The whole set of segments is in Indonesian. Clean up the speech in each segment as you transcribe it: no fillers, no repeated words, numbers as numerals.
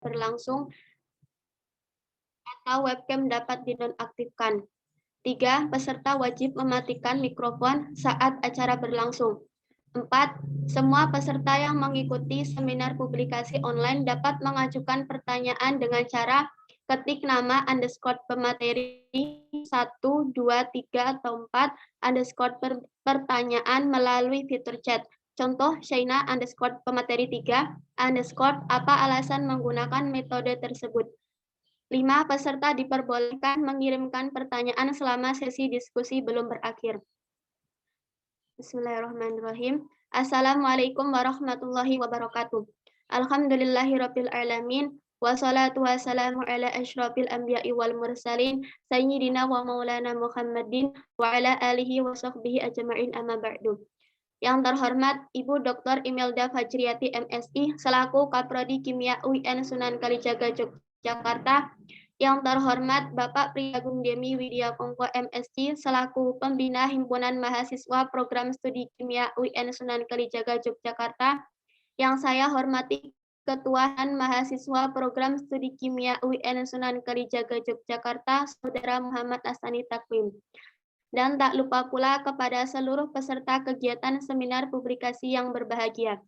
berlangsung atau webcam dapat dinonaktifkan. 3. Peserta wajib mematikan mikrofon saat acara berlangsung. 4. Semua peserta yang mengikuti seminar publikasi online dapat mengajukan pertanyaan dengan cara ketik nama _pemateri 1, 2, 3, atau 4 pertanyaan melalui fitur chat. Contoh, Shaina _pemateri 3 apa alasan menggunakan metode tersebut. 5. Peserta diperbolehkan mengirimkan pertanyaan selama sesi diskusi belum berakhir. Bismillahirrahmanirrahim. Assalamualaikum warahmatullahi wabarakatuh. Alhamdulillahirabbil alamin. Wassalatu wassalamu ala asyrafil anbiya'i wal mursalin sayyidina wa maulana Muhammadin wa ala alihi wa sahbihi ajma'in amma ba'du. Yang terhormat Ibu Dr. Imelda Fajriati MSI selaku Kaprodi Kimia UIN Sunan Kalijaga Yogyakarta. Yang terhormat Bapak Priagung Demi Widya Kongko MSc selaku Pembina Himpunan Mahasiswa Program Studi Kimia UIN Sunan Kalijaga Yogyakarta. Yang saya hormati Ketua Mahasiswa Program Studi Kimia UIN Sunan Kalijaga Yogyakarta, Saudara Muhammad Asani Takwim. Dan tak lupa pula kepada seluruh peserta kegiatan seminar publikasi yang berbahagia.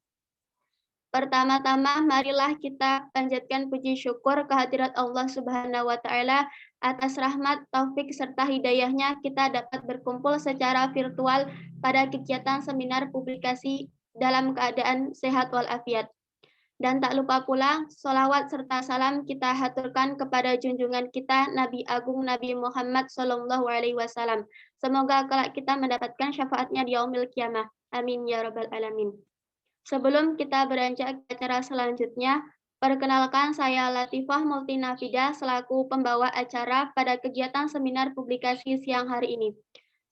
Pertama-tama, marilah kita panjatkan puji syukur kehadirat Allah Subhanahu wa Ta'ala atas rahmat, taufik, serta hidayahnya kita dapat berkumpul secara virtual pada kegiatan seminar publikasi dalam keadaan sehat walafiat. Dan tak lupa pula, sholawat serta salam kita haturkan kepada junjungan kita Nabi Agung Nabi Muhammad SAW. Semoga kelak kita mendapatkan syafaatnya di yaumil qiyamah. Amin ya rabbal alamin. Sebelum kita beranjak ke acara selanjutnya, perkenalkan saya Latifah Multinafida selaku pembawa acara pada kegiatan seminar publikasi siang hari ini.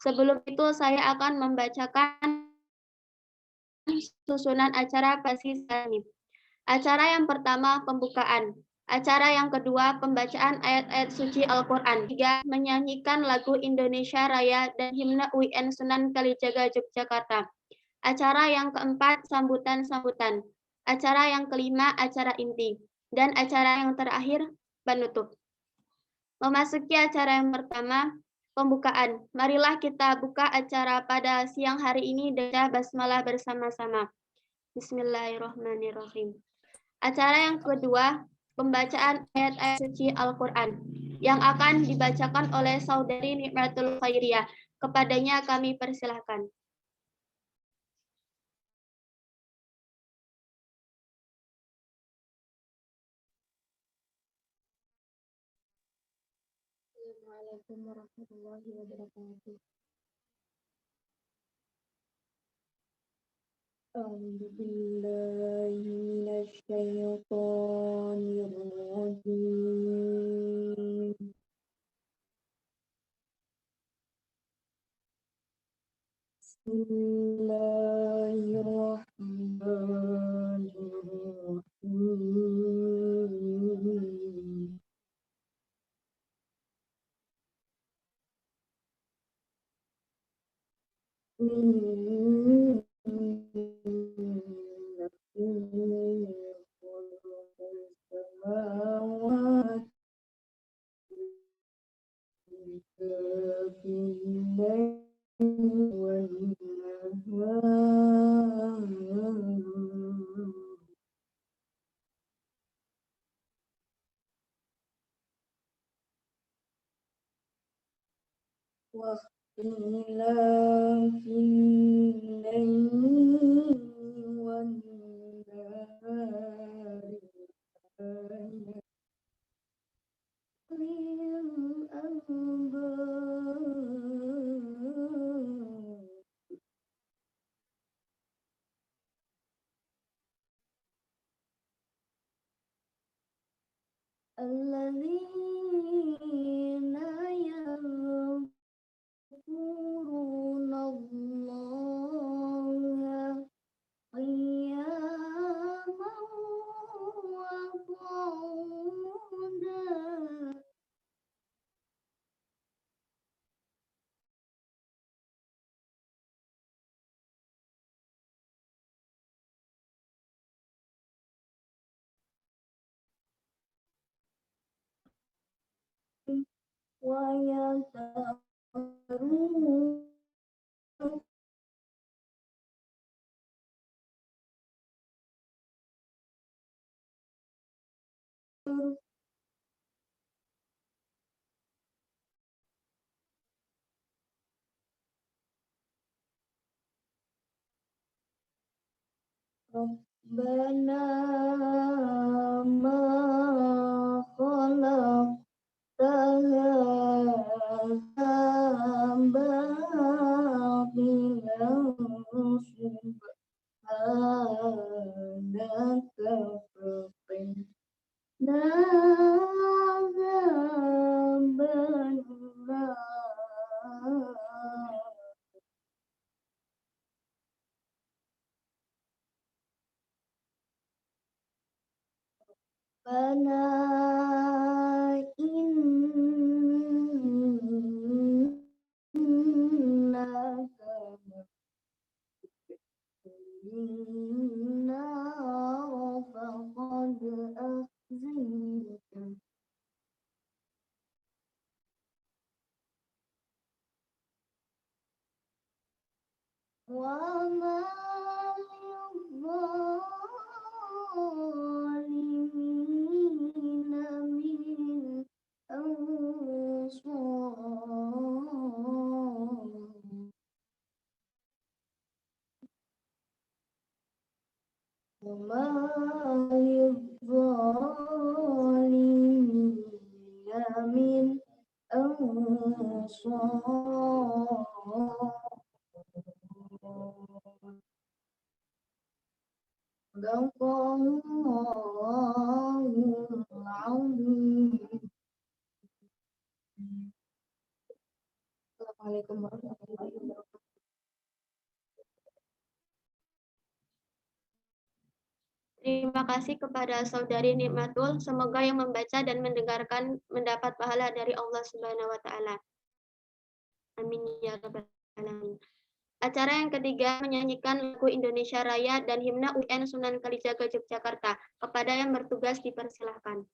Sebelum itu saya akan membacakan susunan acara pagi ini. Acara yang pertama pembukaan. Acara yang kedua pembacaan ayat-ayat suci Al-Quran. 3. Menyanyikan lagu Indonesia Raya dan himne UIN Sunan Kalijaga Yogyakarta. Acara yang keempat, sambutan-sambutan. Acara yang kelima, acara inti. Dan acara yang terakhir, penutup. Memasuki acara yang pertama, pembukaan. Marilah kita buka acara pada siang hari ini dengan basmalah bersama-sama. Bismillahirrahmanirrahim. Acara yang kedua, pembacaan ayat-ayat suci Al-Quran yang akan dibacakan oleh Saudari Nikmatul Khairiyah. Kepadanya kami persilahkan. Assalamualaikum warahmatullahi wabarakatuh. A'udzu billahi minasy syaithanir rajim. Bismillahirrahmanirrahim. Alladzina yadhkuruna Allaha qiyaman wa qu'udan. ويذرون ربنا ما خلقت هذا باطلا سبحانك فقنا عذاب النار ربنا إنك النار فقد أخزيته وما للظالمين من أنصار وما للظالمين من أنصار صدق الله العظيم. Assalamualaikum warahmatullahi wabarakatuh. Terima kasih kepada Saudari Nikmatul. Semoga yang membaca dan mendengarkan mendapat pahala dari Allah Subhanahu wa taala. Amin ya rabbal alamin. Acara yang ketiga menyanyikan lagu Indonesia Raya dan himne UN Sunan Kalijaga Yogyakarta. Kepada yang bertugas dipersilahkan.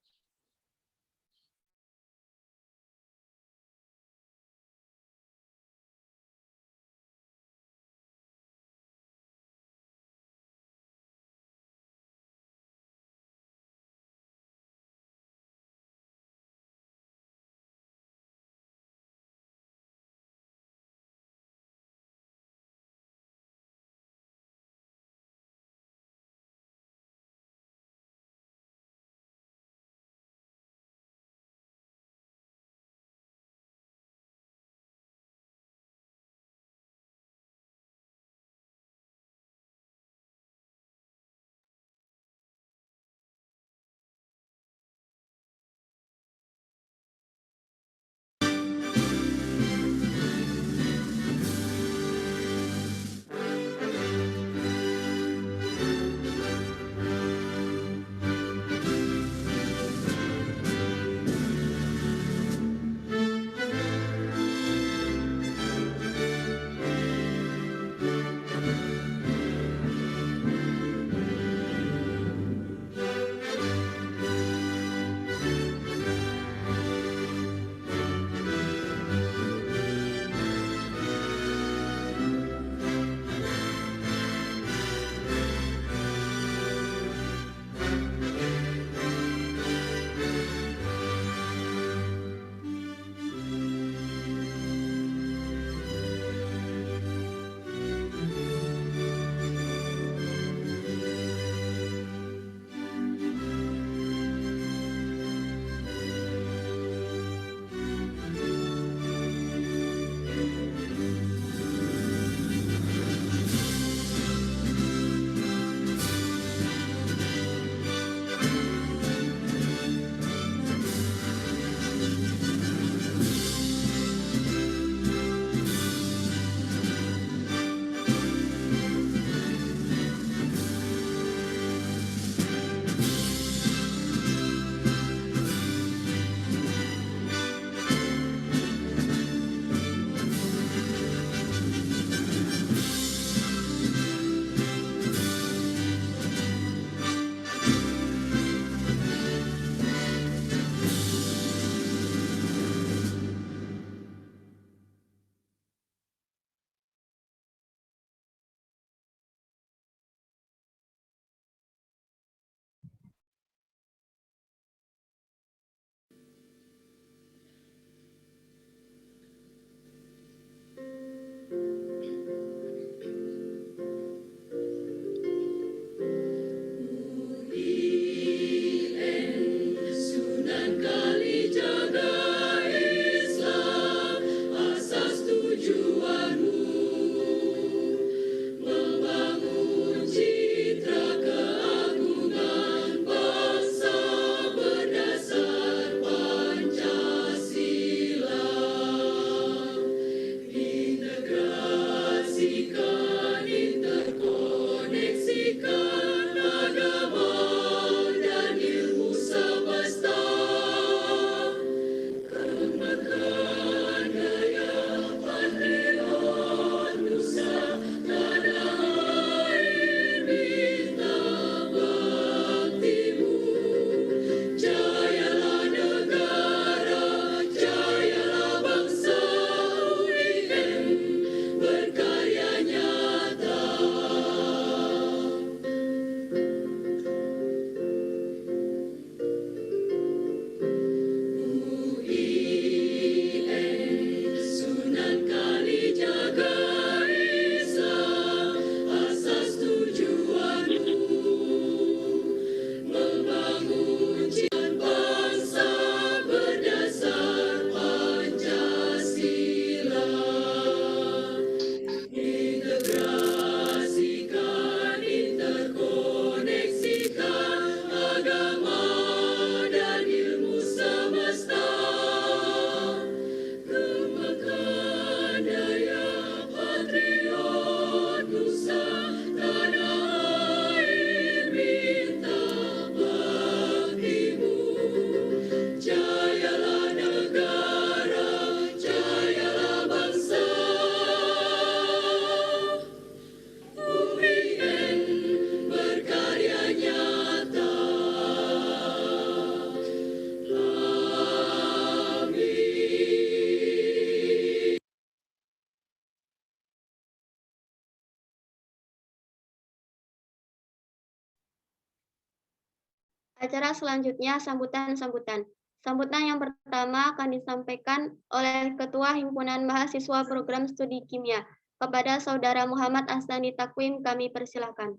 Acara selanjutnya sambutan-sambutan. Sambutan yang pertama akan disampaikan oleh Ketua Himpunan Mahasiswa Program Studi Kimia. Kepada Saudara Muhammad Asnani Takwim kami persilakan.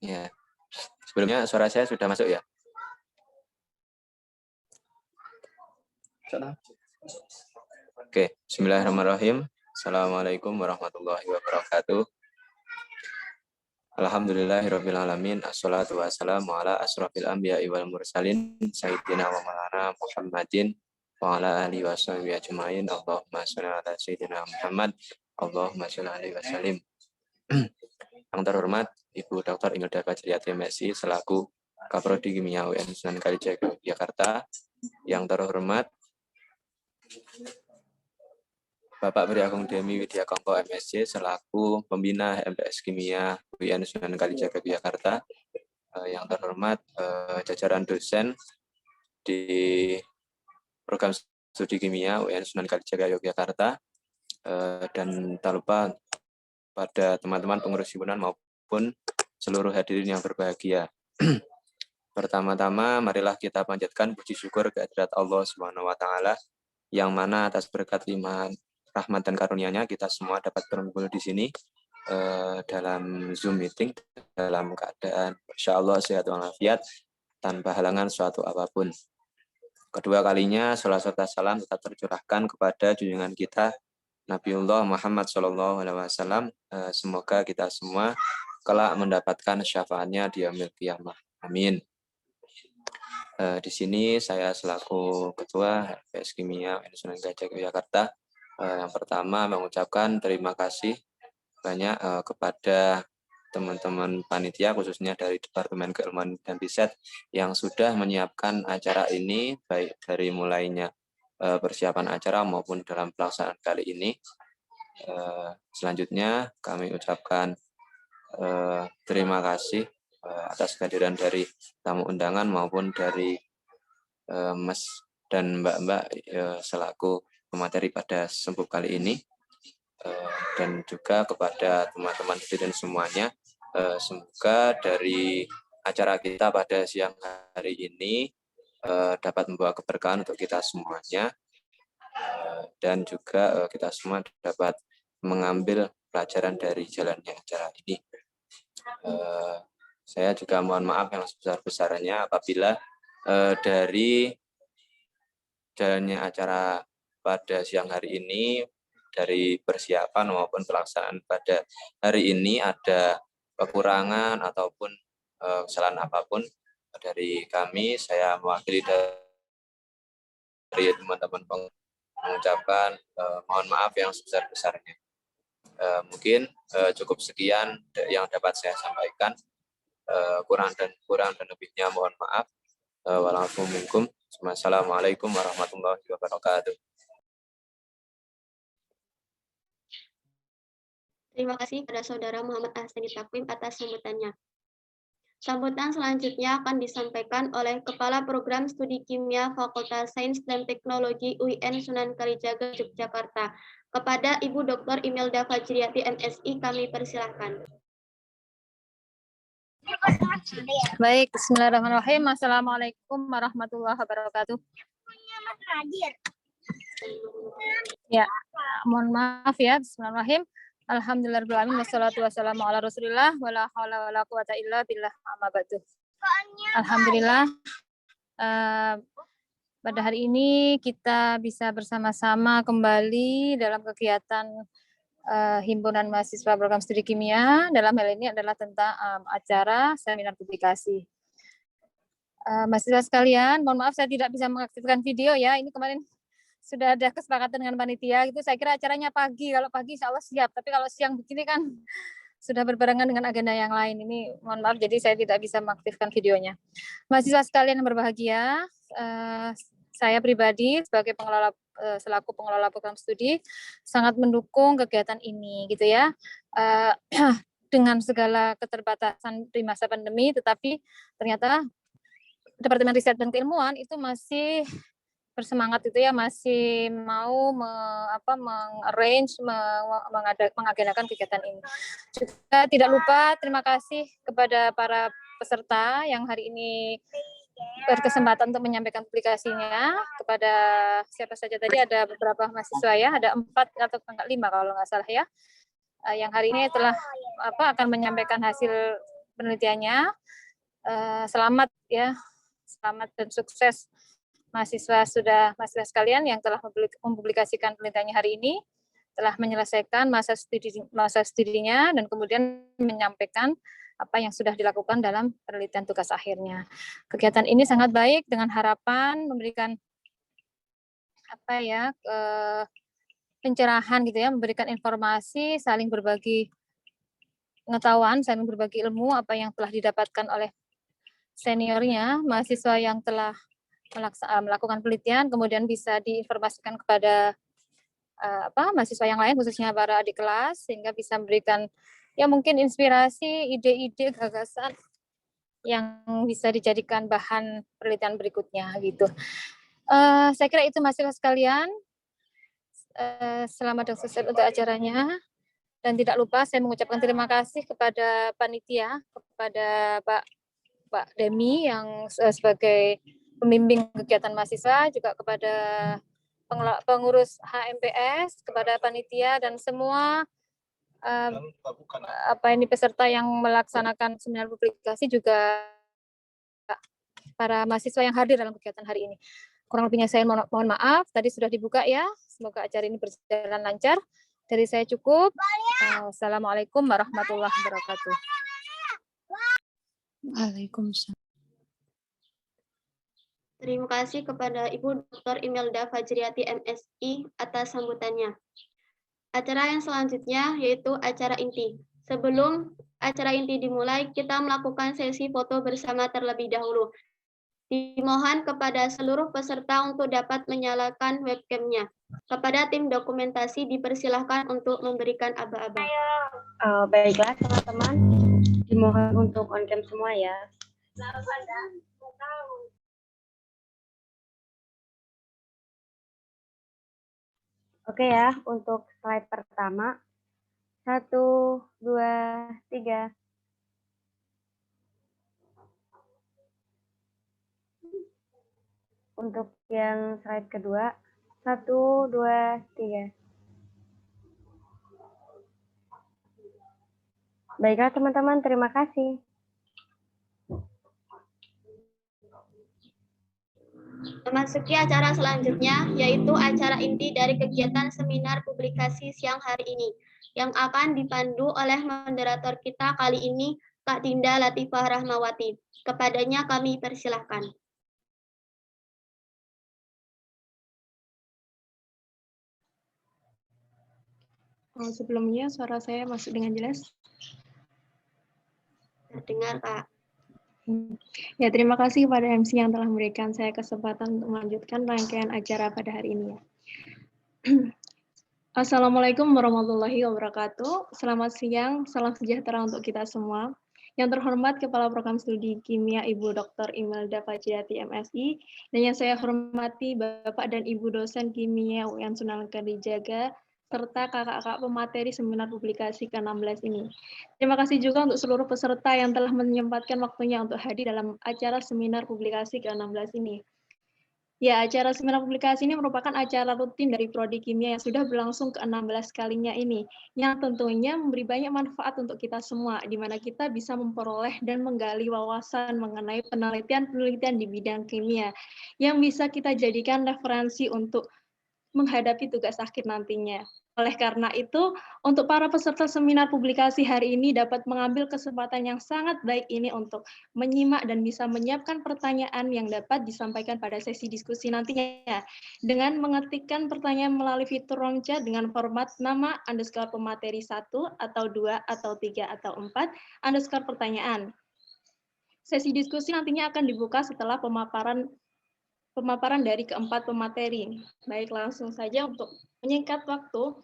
Ya, sebelumnya suara saya sudah masuk ya? Oke, bismillahirrahmanirrahim. Assalamualaikum warahmatullahi wabarakatuh. Alhamdulillahirabbil alamin. Assalatu wassalamu ala asrofil anbiya'i wal mursalin sayyidina wa maulana Muhammadin wa ala alihi washabihi ajmain. Allahumma shalli ala sayyidina Muhammad. Allahumma shalli alaihi wasallim. Yang terhormat Ibu Dr. Imelda Fajriyati MSI selaku Kaprodi Kimia UIN Sunan Kalijaga Yogyakarta. Yang terhormat Bapak Pri Agung Demi Widya Kongko MSc selaku pembina MTS Kimia UIN Sunan Kalijaga Yogyakarta. Yang terhormat jajaran dosen di program studi kimia UIN Sunan Kalijaga Yogyakarta, dan tak lupa pada teman-teman pengurus himpunan maupun seluruh hadirin yang berbahagia. Pertama-tama marilah kita panjatkan puji syukur kehadirat Allah Subhanahu wa taala yang mana atas berkat limpahan rahmat dan karunia-Nya kita semua dapat berkumpul di sini dalam Zoom meeting dalam keadaan insyaallah sehat walafiat tanpa halangan suatu apapun. Kedua kalinya salawat serta salam tetap tercurahkan kepada junjungan kita Nabiullah Muhammad SAW. Semoga kita semua kelak mendapatkan syafaatnya di yaumil qiyamah. Amin. Di sini saya selaku Ketua HPS Kimia UIN Sunan Kalijaga Yogyakarta, yang pertama mengucapkan terima kasih banyak kepada teman-teman panitia khususnya dari Departemen Keilmuan dan Riset yang sudah menyiapkan acara ini baik dari mulainya persiapan acara maupun dalam pelaksanaan kali ini. Selanjutnya kami ucapkan terima kasih atas kehadiran dari tamu undangan maupun dari Mas dan Mbak-mbak selaku pemateri pada sembuk kali ini, dan juga kepada teman-teman hadirin semuanya. Semoga dari acara kita pada siang hari ini dapat membawa keberkahan untuk kita semuanya, dan juga kita semua dapat mengambil pelajaran dari jalannya acara ini. Saya juga mohon maaf yang sebesar-besarnya apabila dari jalannya acara pada siang hari ini, dari persiapan maupun pelaksanaan pada hari ini ada kekurangan ataupun kesalahan apapun dari kami. Saya mewakili dari teman-teman mengucapkan mohon maaf yang sebesar-besarnya. Mungkin cukup sekian yang dapat saya sampaikan. Kurang dan lebihnya mohon maaf. Waalaikumsalam. Wassalamualaikum warahmatullahi wabarakatuh. Terima kasih kepada Saudara Muhammad Asnani Takwim atas sambutannya. Sambutan selanjutnya akan disampaikan oleh Kepala Program Studi Kimia Fakultas Sains dan Teknologi UIN Sunan Kalijaga Yogyakarta. Kepada Ibu Dr. Imelda Fajriyati MSI kami persilahkan. Baik, bismillahirrahmanirrahim. Assalamualaikum warahmatullahi wabarakatuh. Ya, mohon maaf ya. Bismillahirrahmanirrahim. Alhamdulillahirrahmanirrahim. Wassalatu wassalamu ala rasulillah. Wala hawla wala quwata illa billah. Amma ba'du. Alhamdulillah. Pada hari ini kita bisa bersama-sama kembali dalam kegiatan Himpunan Mahasiswa Program Studi Kimia. Dalam hal ini adalah tentang acara seminar publikasi. Mahasiswa sekalian, mohon maaf saya tidak bisa mengaktifkan video ya. Ini kemarin sudah ada kesepakatan dengan panitia. Itu saya kira acaranya pagi. Kalau pagi insya Allah siap. Tapi kalau siang begini kan sudah berbarengan dengan agenda yang lain. Ini mohon maaf, jadi saya tidak bisa mengaktifkan videonya. Mahasiswa sekalian yang berbahagia, saya pribadi sebagai selaku pengelola program studi sangat mendukung kegiatan ini, gitu ya. Dengan segala keterbatasan di masa pandemi, tetapi ternyata Departemen Riset dan Keilmuan itu masih bersemangat itu ya, masih mau mengagendakan kegiatan ini. Juga tidak lupa terima kasih kepada para peserta yang hari ini berkesempatan untuk menyampaikan publikasinya. Kepada siapa saja tadi, ada beberapa mahasiswa ya, ada 4 atau 5 kalau nggak salah ya, yang hari ini telah akan menyampaikan hasil penelitiannya. Selamat ya, selamat dan sukses mahasiswa sekalian yang telah mempublikasikan penelitiannya hari ini, telah menyelesaikan masa studinya dan kemudian menyampaikan apa yang sudah dilakukan dalam penelitian tugas akhirnya. Kegiatan ini sangat baik dengan harapan memberikan pencerahan gitu ya, memberikan informasi, saling berbagi pengetahuan, saling berbagi ilmu apa yang telah didapatkan oleh seniornya, mahasiswa yang telah melakukan penelitian, kemudian bisa diinformasikan kepada mahasiswa yang lain, khususnya para adik kelas, sehingga bisa memberikan ya mungkin inspirasi, ide-ide, gagasan yang bisa dijadikan bahan penelitian berikutnya gitu. Saya kira itu mahasiswa sekalian. Selamat dan sukses untuk acaranya. Dan tidak lupa saya mengucapkan terima kasih kepada panitia, kepada Pak Demi yang sebagai pembimbing kegiatan mahasiswa, juga kepada pengurus HMPS, kepada panitia dan semua peserta yang melaksanakan seminar publikasi, juga para mahasiswa yang hadir dalam kegiatan hari ini. Kurang lebihnya saya mohon maaf, tadi sudah dibuka ya. Semoga acara ini berjalan lancar. Dari saya cukup. Assalamualaikum warahmatullahi wabarakatuh. Waalaikumsalam. Terima kasih kepada Ibu Dr. Imelda Fajriati MSI atas sambutannya. Acara yang selanjutnya yaitu acara inti. Sebelum acara inti dimulai, kita melakukan sesi foto bersama terlebih dahulu. Dimohon kepada seluruh peserta untuk dapat menyalakan webcam-nya. Kepada tim dokumentasi dipersilahkan untuk memberikan aba-aba. Baiklah teman-teman, dimohon untuk on cam semua ya. Oke ya, untuk slide pertama. 1, 2, 3. Untuk yang slide kedua. 1, 2, 3. Baiklah teman-teman, terima kasih. Memasuki acara selanjutnya, yaitu acara inti dari kegiatan seminar publikasi siang hari ini, yang akan dipandu oleh moderator kita kali ini, Kak Dinda Latifah Rahmawati. Kepadanya kami persilahkan. Sebelumnya suara saya masuk dengan jelas? Terdengar, Kak. Ya, terima kasih kepada MC yang telah memberikan saya kesempatan untuk melanjutkan rangkaian acara pada hari ini. Assalamualaikum warahmatullahi wabarakatuh. Selamat siang, salam sejahtera untuk kita semua. Yang terhormat Kepala Program Studi Kimia Ibu Dr. Imelda Fajriati MSI, dan yang saya hormati Bapak dan Ibu dosen Kimia UIN Sunan Kalijaga, serta kakak-kakak pemateri seminar publikasi ke-16 ini. Terima kasih juga untuk seluruh peserta yang telah menyempatkan waktunya untuk hadir dalam acara seminar publikasi ke-16 ini. Ya, acara seminar publikasi ini merupakan acara rutin dari Prodi Kimia yang sudah berlangsung ke-16 kalinya ini, yang tentunya memberi banyak manfaat untuk kita semua, di mana kita bisa memperoleh dan menggali wawasan mengenai penelitian-penelitian di bidang kimia, yang bisa kita jadikan referensi untuk menghadapi tugas akhir nantinya. Oleh karena itu, untuk para peserta seminar publikasi hari ini dapat mengambil kesempatan yang sangat baik ini untuk menyimak dan bisa menyiapkan pertanyaan yang dapat disampaikan pada sesi diskusi nantinya, dengan mengetikkan pertanyaan melalui fitur room chat dengan format nama _ pemateri 1 atau 2 atau 3 atau 4 _ pertanyaan. Sesi diskusi nantinya akan dibuka setelah pemaparan dari keempat pemateri. Baik, langsung saja untuk menyingkat waktu.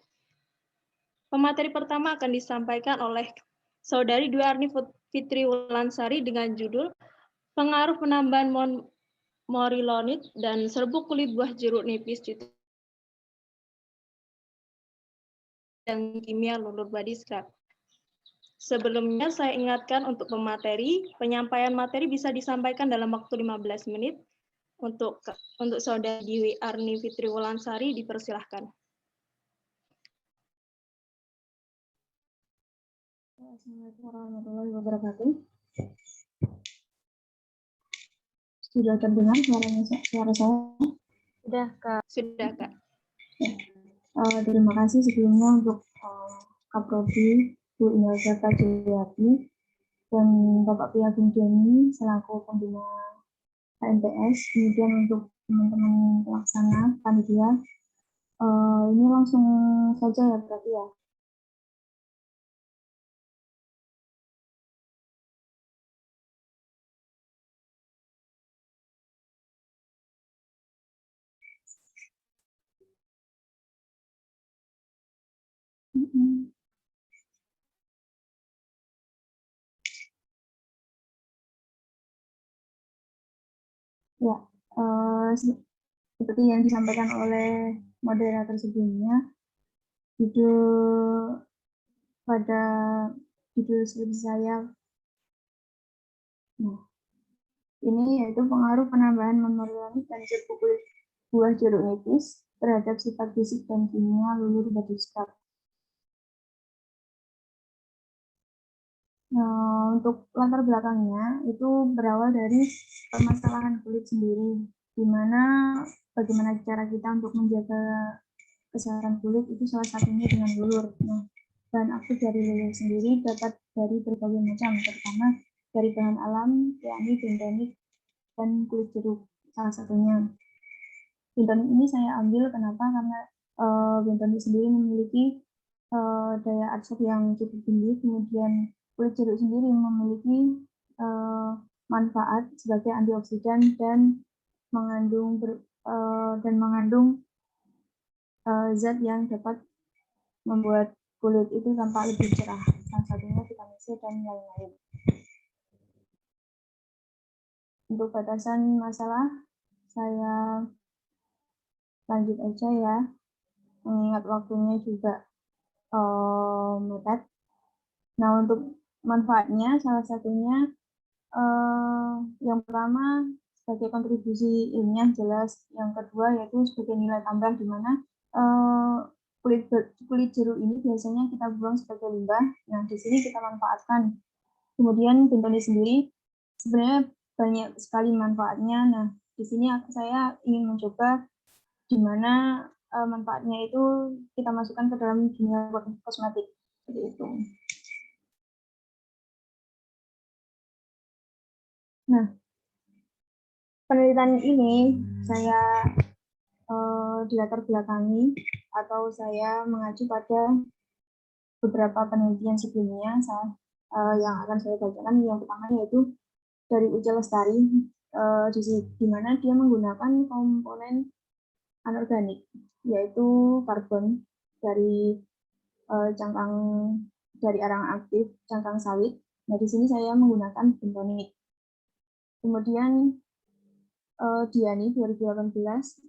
Pemateri pertama akan disampaikan oleh Saudari Dwi Arni Fitri Wulansari dengan judul Pengaruh penambahan morilonit, dan serbuk kulit buah jeruk nipis dan kimia lulur body scrub. Sebelumnya saya ingatkan untuk pemateri, penyampaian materi bisa disampaikan dalam waktu 15 menit. Untuk Saudari Dewi Arni Fitri Wulansari dipersilahkan. Assalamualaikum warahmatullahi wabarakatuh. Sudah terdengar suara saya? Sudah, Kak. Sudah, Kak. Terima kasih sebelumnya untuk Kaprodi, Bu Imelda Fajriati, dan Bapak Piagum Deni selaku pembina KMPS, kemudian untuk teman-teman pelaksana, panitia. Ini langsung saja ya berarti ya. Ya, seperti yang disampaikan oleh moderator sebelumnya, judul skripsi saya, nah, ini yaitu pengaruh penambahan morilonit dan serbuk kulit buah jeruk nipis terhadap sifat fisik dan kimia lulur body scrub. Nah, untuk latar belakangnya itu berawal dari permasalahan kulit sendiri, di mana bagaimana cara kita untuk menjaga kesehatan kulit itu salah satunya dengan lulur. Nah, bahan aktif dari lulur sendiri dapat dari berbagai macam, terutama dari bahan alam, yakni bentonit dan kulit jeruk salah satunya. Bentonit ini saya ambil kenapa? Karena bentonit sendiri memiliki daya adsorb yang cukup tinggi, kemudian kulit jeruk sendiri memiliki manfaat sebagai antioksidan dan mengandung zat yang dapat membuat kulit itu tampak lebih cerah, salah satunya vitamin C dan lain-lain. Untuk batasan masalah, saya lanjut aja ya, mengingat waktunya juga mepet. Nah, untuk manfaatnya salah satunya yang pertama sebagai kontribusi ilmiah jelas, yang kedua yaitu sebagai nilai tambah di mana kulit jeruk ini biasanya kita buang sebagai limbah. Nah, di sini kita manfaatkan. Kemudian bentonit sendiri sebenarnya banyak sekali manfaatnya. Nah, di sini saya ingin mencoba di mana manfaatnya itu kita masukkan ke dalam dunia kosmetik seperti itu. Nah, penelitian ini saya dilatar belakangi atau saya mengacu pada beberapa penelitian sebelumnya yang akan saya bacakan. Yang pertama yaitu dari Uci Lestari, di mana dia menggunakan komponen anorganik, yaitu karbon dari dari arang aktif cangkang sawit. Nah, di sini saya menggunakan bentonit. Kemudian Diani 2018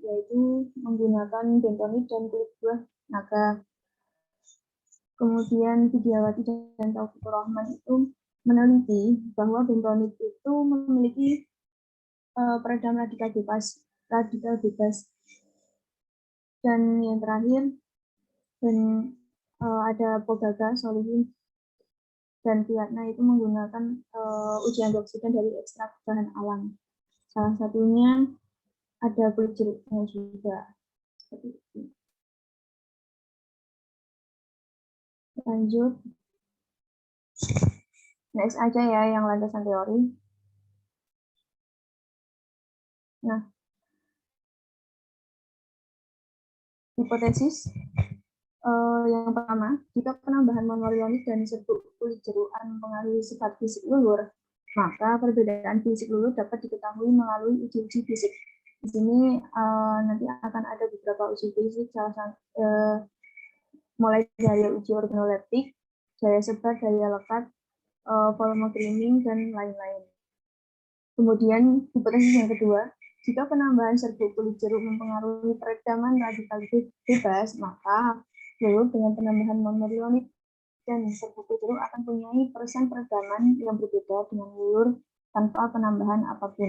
yaitu menggunakan bentonit dan kulit buah naga. Kemudian Widiawati dan Taufikur Rahman itu meneliti bahwa bentonit itu memiliki peredam radikal bebas. Dan yang terakhir ada Pogaga, Solihin, dan Piatna itu menggunakan uji antioksidan dari ekstrak bahan alam. Salah satunya ada kulit jeruknya juga. Seperti itu. Lanjut. Next aja ya yang landasan teori. Nah, hipotesis yang pertama, jika penambahan morilonit dan serbuk kulit jeruk mempengaruhi sifat fisik lulur, maka perbedaan fisik lulur dapat diketahui melalui uji-uji fisik. Di sini nanti akan ada beberapa uji fisik, mulai dari uji organoleptik, daya sebar, daya lekat, volume creaming, dan lain-lain. Kemudian hipotesis yang kedua, jika penambahan serbuk kulit jeruk mempengaruhi peredaman radikal bebas, maka telur dengan penambahan monorilonit dan serbuk kulit jeruk akan mempunyai persen peredaman yang berbeda dengan telur tanpa penambahan apapun.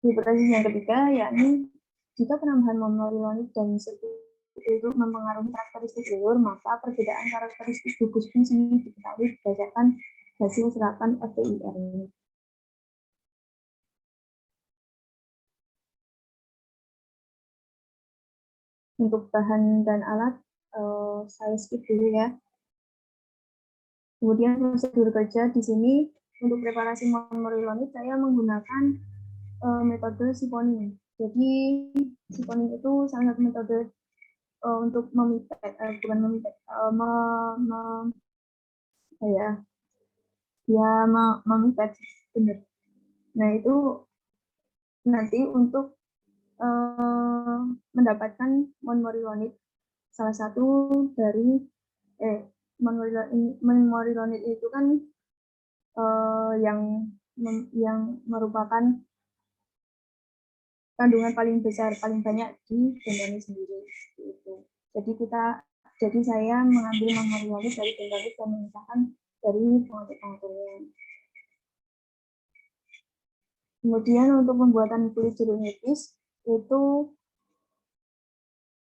Hipotesis yang ketiga, yakni jika penambahan monorilonit dan serbuk itu mempengaruhi karakteristik telur, maka perbedaan karakteristik gugus fungsi diketahui berdasarkan hasil serapan FTIR. Untuk bahan dan alat, saya skip dulu ya. Kemudian prosedur kerja di sini untuk preparasi monorilonit saya menggunakan metode siponing. Jadi siponing itu salah satu metode untuk memipet, bukan memipet, memipet, benar. Nah itu nanti untuk mendapatkan monorilonit, salah satu dari monorilonit itu kan yang merupakan kandungan paling besar, paling banyak di bentonit sendiri. Gitu. Jadi saya mengambil monorilonit dari bentonit dan memisahkan dari pengatur-pengaturnya. Kemudian untuk pembuatan kulit jeruk nipis itu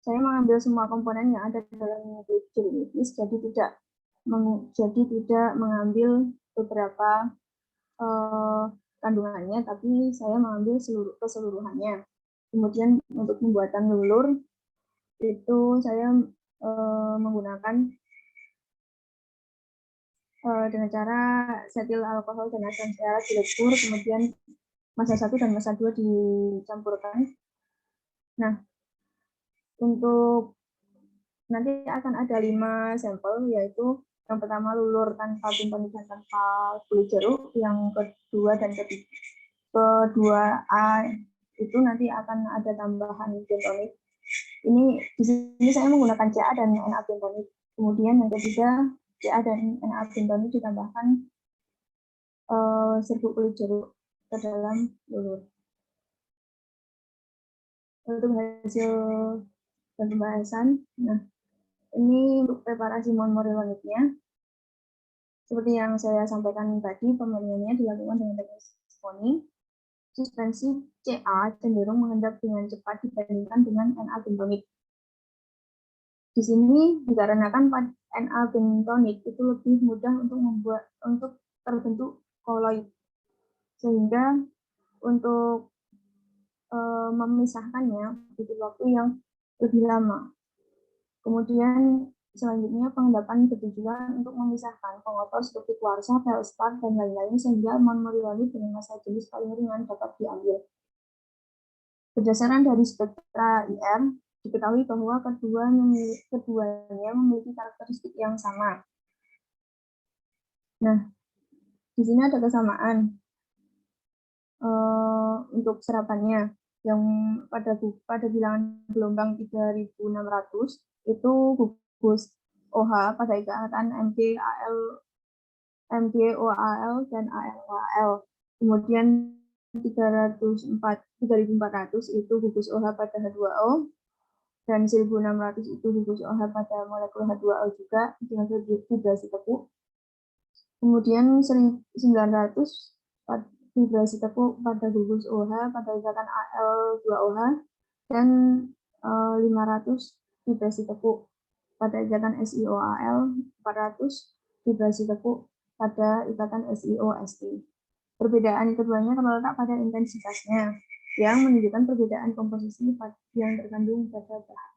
saya mengambil semua komponen yang ada dalam kulit jeruk nipis, jadi tidak mengambil beberapa kandungannya, tapi saya mengambil keseluruhannya. Kemudian untuk pembuatan lulur itu saya menggunakan dengan cara setil alkohol dan asam stearat dilebur, kemudian massa 1 dan massa 2 dicampurkan. Nah, untuk nanti akan ada 5 sampel, yaitu yang pertama lulur tanpa bentonit dan tanpa kulit jeruk, yang kedua dan kedua A itu nanti akan ada tambahan bentonit. Di sini saya menggunakan CA dan NA bentonit. Kemudian yang ketiga CA dan NA bentonit ditambahkan serbuk kulit jeruk ke dalam lulur. Untuk hasil dan pembahasan, nah ini untuk preparasi monorilonitnya. Seperti yang saya sampaikan tadi, pemurniannya dilakukan dengan teknik siponing. Suspensi CA cenderung mengendap dengan cepat dibandingkan dengan NA bentonit. Di sini dikarenakan NA bentonit itu lebih mudah untuk terbentuk koloid, sehingga untuk memisahkannya butuh waktu yang lebih lama. Kemudian selanjutnya pengendapan bertujuan untuk memisahkan pengotor seperti kuarsa, feldspar, dan lain-lain sehingga monorilonit dengan massa jenis paling ringan dapat diambil. Berdasarkan dari spektra IR, diketahui bahwa keduanya memiliki karakteristik yang sama. Nah, di sini ada kesamaan untuk serapannya, yang pada bilangan gelombang 3600 itu gugus OH pada ikatan MgOAl dan AlOAl. Kemudian 3400 itu gugus OH pada H2O, dan 1600 itu gugus OH pada molekul H2O juga dengan vibrasi tepuk. Kemudian 1900 vibrasi tepuk pada gugus OH pada ikatan Al2OH, dan 500 vibrasi tepuk pada ikatan SiOAl, 400 vibrasi tepuk pada ikatan SiOSt. Perbedaan keduanya terletak pada intensitasnya, yang menunjukkan perbedaan komposisi yang terkandung pada bahan.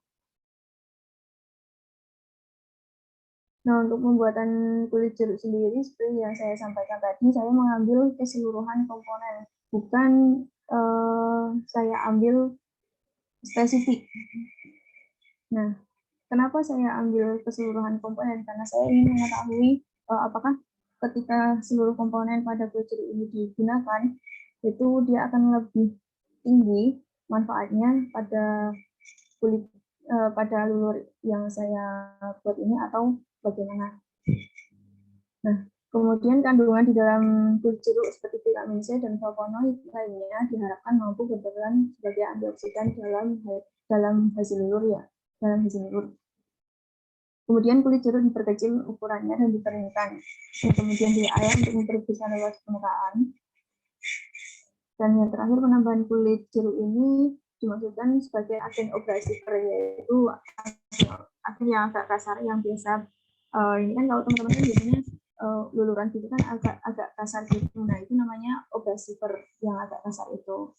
Nah, untuk pembuatan kulit jeruk sendiri, seperti yang saya sampaikan tadi, saya mengambil keseluruhan komponen, bukan saya ambil spesifik. Nah, kenapa saya ambil keseluruhan komponen? Karena saya ingin mengetahui apakah ketika seluruh komponen pada kulit jeruk ini digunakan, itu dia akan lebih tinggi manfaatnya pada kulit pada lulur yang saya buat ini atau bagaimana. Nah, Kemudian kandungan di dalam kulit jeruk seperti vitamin C dan flavonoid lainnya diharapkan mampu berperan sebagai antioksidan dalam hasil lulur. Kemudian kulit jeruk diperkecil ukurannya dan dikeringkan. Kemudian diayak untuk memperbesar luas permukaan. Dan yang terakhir, penambahan kulit jeruk ini dimaksudkan sebagai agen obrasiver, yaitu agen yang agak kasar yang biasa. Ini kan kalau teman-teman kan biasanya luluran gitu kan agak kasar gitu. Nah, itu namanya obrasiver yang agak kasar itu.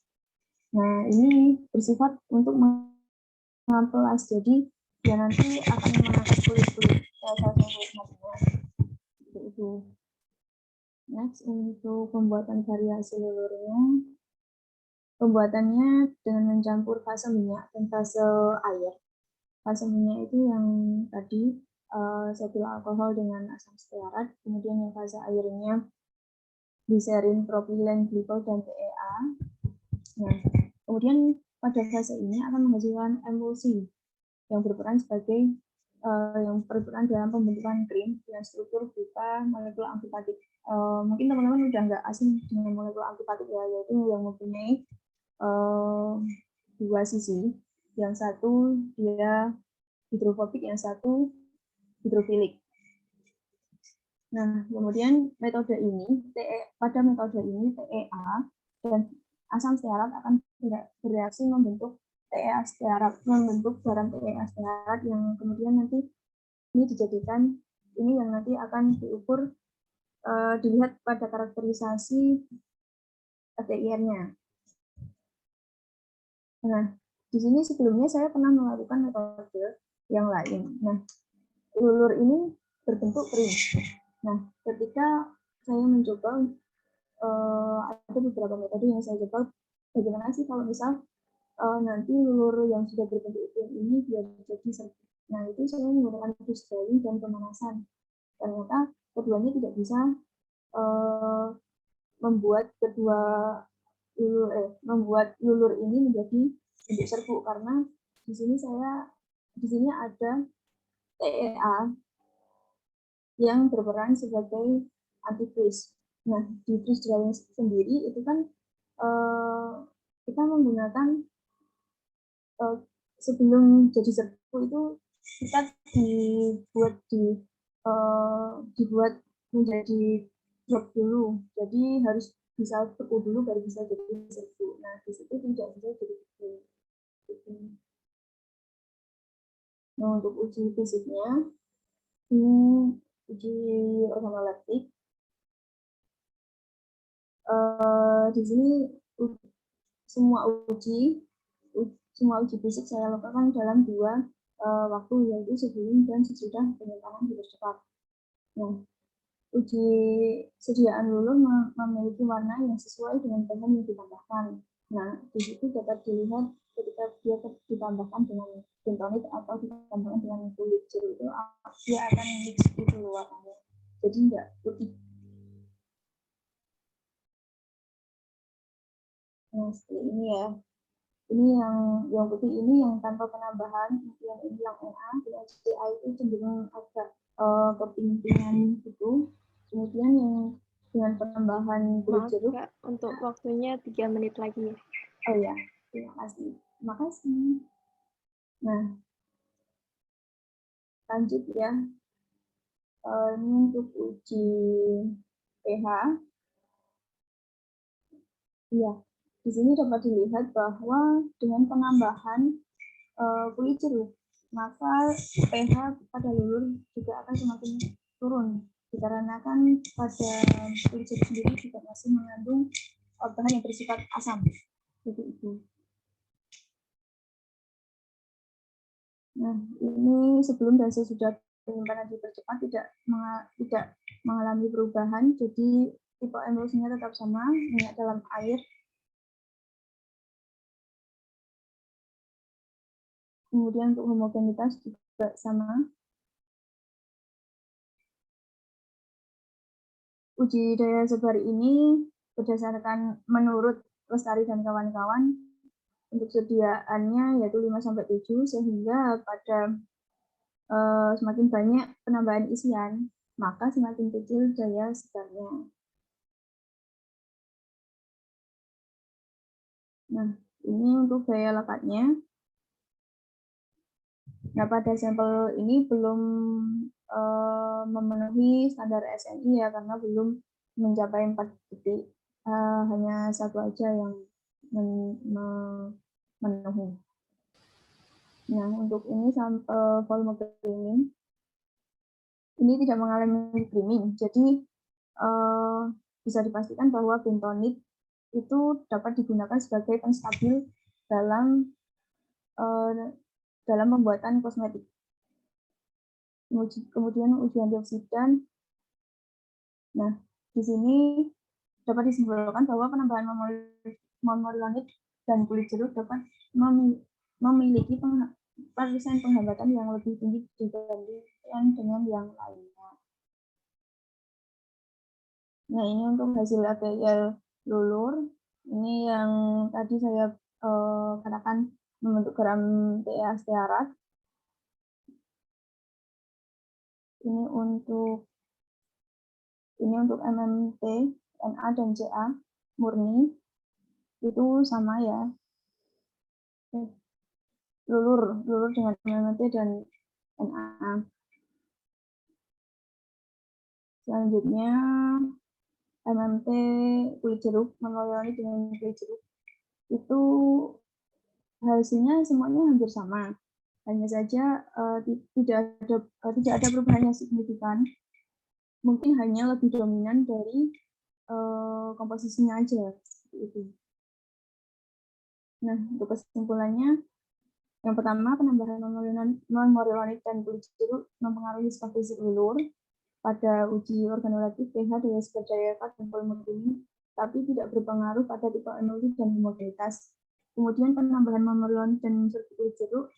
Nah, ini bersifat untuk mengamplas, jadi dia nanti akan mengangkat kulit-kulit itu. Next, untuk pembuatan variasi lulurnya, pembuatannya dengan mencampur fase minyak dan fase air. Fase minyak itu yang tadi setil alkohol dengan asam stearat, kemudian yang fase airnya gliserin, propilen, glikol, dan PEA. Nah, kemudian pada fase ini akan menghasilkan emulsi yang berperan dalam pembentukan krim dengan struktur berupa molekul amfifatik. Mungkin teman-teman udah nggak asing dengan molekul amfifatik ya, yaitu yang mempunyai dua sisi, yang satu dia hidrofobik, yang satu hidrofilik. Nah, kemudian pada metode ini TEA dan asam stearat akan bereaksi membentuk TEA stearat, membentuk garam TEA stearat yang kemudian nanti ini dijadikan, ini yang nanti akan diukur, dilihat pada karakterisasi FTIR-nya. Nah, di sini sebelumnya saya pernah melakukan metode yang lain. Nah, lulur ini berbentuk krim. Nah, ketika saya mencoba, ada beberapa metode yang saya coba, bagaimana sih kalau misal nanti lulur yang sudah berbentuk krim ini biar jadi serbuk. Nah, itu saya menggunakan freeze drying dan pemanasan. Ternyata keduanya tidak bisa membuat membuat lulur ini menjadi bentuk serbuk, karena di sini ada TEA yang berperan sebagai antifreeze. Nah, di freeze drying sendiri itu kan kita menggunakan sebelum jadi serbuk itu kita dibuat menjadi drop dulu. Jadi harus bisa beku dulu baru bisa jadi serbuk. Nah, di situ tidak bisa jadi beku. Nah, untuk uji fisiknya, ini uji organoleptik. Di sini semua uji fisik saya lakukan dalam 2 waktu, yaitu sebelum dan sesudah penyimpanan hipercepat. Nah, uji sediaan lulur memiliki warna yang sesuai dengan bahan yang ditambahkan. Nah, di situ dapat dilihat ketika dia ditambahkan dengan bentonit atau ditambahkan dengan kulit jeruk itu, dia akan mix itu warnanya. Jadi enggak putih. Nah, seperti ini ya. Ini yang putih ini yang tanpa penambahan, kemudian ini yang NA, yang CA itu cenderung agak kepintingan gitu. Kemudian yang dengan penambahan kulit jeruk. Kak, untuk waktunya 3 menit lagi. Oh ya, terima kasih. Terima kasih. Nah, lanjut ya. Ini untuk uji pH. Iya, di sini dapat dilihat bahwa dengan penambahan kulit jeruk, maka pH pada lulur juga akan semakin turun, dikarenakan pada kulit jeruk sendiri juga masih mengandung bahan yang bersifat asam. Jadi itu. Nah, ini sebelum dan sesudah penyimpanan hipercepat tidak mengalami perubahan, jadi tipe emulsinya tetap sama, minyak dalam air. Kemudian untuk homogenitas juga sama. Uji daya sebar ini berdasarkan menurut Lestari dan kawan-kawan, untuk sediaannya yaitu 5-7, sehingga pada semakin banyak penambahan isian, maka semakin kecil daya segarnya. Nah, ini untuk daya lekatnya. Nah, pada sampel ini belum memenuhi standar SNI ya, karena belum mencapai 4 detik. Hanya satu aja yang memenuhi. Nah, untuk ini sampel volume creaming, ini tidak mengalami creaming, jadi bisa dipastikan bahwa bentonit itu dapat digunakan sebagai penstabil dalam pembuatan kosmetik. Kemudian uji antioksidan. Nah, di sini dapat disimpulkan bahwa penambahan mormonit dan kulit jeruk dapat memiliki persen penghambatan yang lebih tinggi dibandingkan dengan yang lainnya. Nah, ini untuk hasil APL lulur. Ini yang tadi saya katakan membentuk gram TA stearat. Ini untuk MMT, NA dan CA murni itu sama ya. Lulur dengan MMT dan NA. Selanjutnya MMT kulit jeruk, mengoyoni dengan kulit jeruk, itu hasilnya semuanya hampir sama. Hanya saja tidak ada perubahan yang signifikan. Mungkin hanya lebih dominan dari komposisinya aja seperti itu. Nah, untuk kesimpulannya, yang pertama, penambahan non-morionit dan kulit jeruk mempengaruhi spesifik lulur pada uji organoleptik, pH, daya segar, daya lekat, dan volume creaming, tapi tidak berpengaruh pada tipe emulsi dan homogenitas. Kemudian penambahan morionit dan kulit jeruk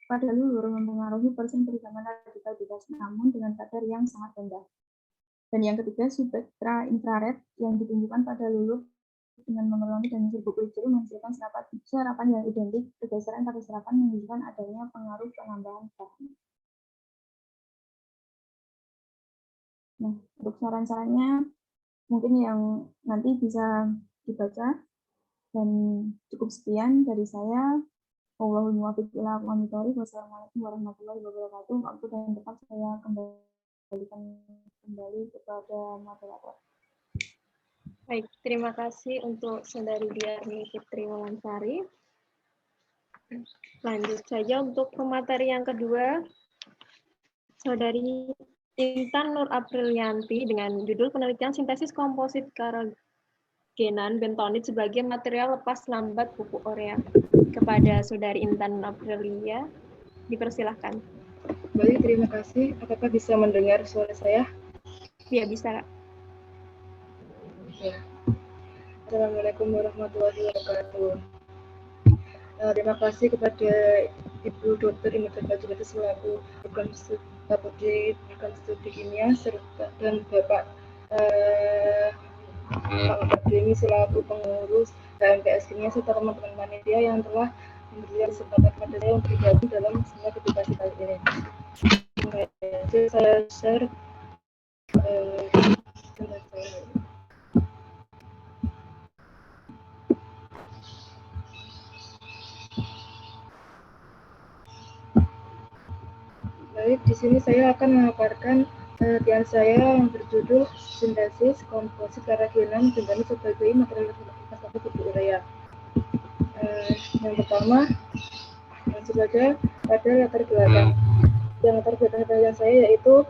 pada lulur mempengaruhi persen perisaman radikal bebas, namun dengan kadar yang sangat rendah. Dan yang ketiga, spektra infrared yang ditunjukkan pada lulur dengan morionit dan kulit jeruk menghasilkan serapan yang identik. Pergeseran pada serapan menunjukkan adanya pengaruh penambahan bahan. Nah, untuk saran-sarannya mungkin yang nanti bisa dibaca, dan cukup sekian dari saya. Wallahul muwaffiq ila aqwamit thoriq. Wassalamualaikum warahmatullahi wabarakatuh. Waktu dan tempat saya kembalikan kembali kepada moderator. Baik, terima kasih untuk Saudari Diarni Fitri Walansari. Lanjut saja untuk pemateri yang kedua, Saudari Intan Nur Aprilianti dengan judul penelitian sintesis komposit karagenan bentonit sebagai material lepas lambat pupuk urea. Kepada Saudari Intan Nur Aprilia, dipersilahkan. Baik, terima kasih. Apakah bisa mendengar suara saya? Ya, bisa, Kak. Ya. Assalamualaikum warahmatullahi wabarakatuh. Terima kasih kepada Ibu Dr. Imel Fajriati selaku program studi kimia dan Bapak Demi selaku pengurus HMPS Kimia serta teman-teman panitia yang telah memberikan kesempatan kepada saya untuk bergabung dalam semua publikasi kali ini. Saya share Baik, di sini saya akan memaparkan penelitian saya yang berjudul sintesis komposit karagenan bentonit sebagai material lepas lambat pupuk urea. Yang pertama, langsung saja pada latar belakang. Yang latar belakang penelitian saya yaitu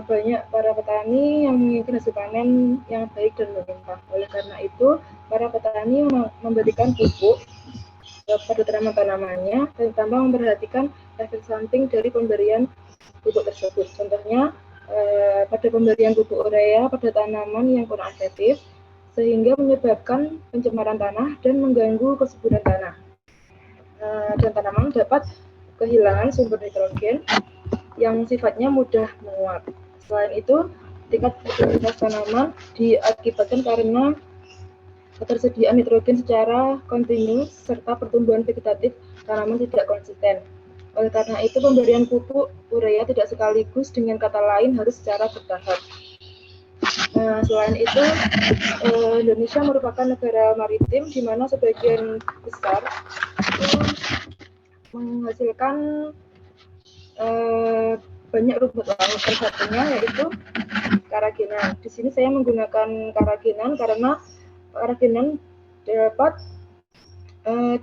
banyak para petani yang menginginkan hasil panen yang baik dan melimpah. Oleh karena itu, para petani memberikan pupuk pada tanaman-tanamannya dan tanpa memperhatikan efek samping dari pemberian pupuk tersebut. Contohnya, pada pemberian pupuk urea pada tanaman yang kurang efektif, sehingga menyebabkan pencemaran tanah dan mengganggu kesuburan tanah. Dan tanaman dapat kehilangan sumber nitrogen yang sifatnya mudah menguap. Selain itu, tingkat produktivitas tanaman diakibatkan karena ketersediaan nitrogen secara kontinu serta pertumbuhan vegetatif tanaman tidak konsisten. Oleh karena itu, pemberian pupuk urea tidak sekaligus, dengan kata lain harus secara bertahap. Nah, selain itu, Indonesia merupakan negara maritim di mana sebagian besar itu menghasilkan banyak rumput laut. Salah satunya yaitu karagenan. Di sini saya menggunakan karagenan karena karagenan dapat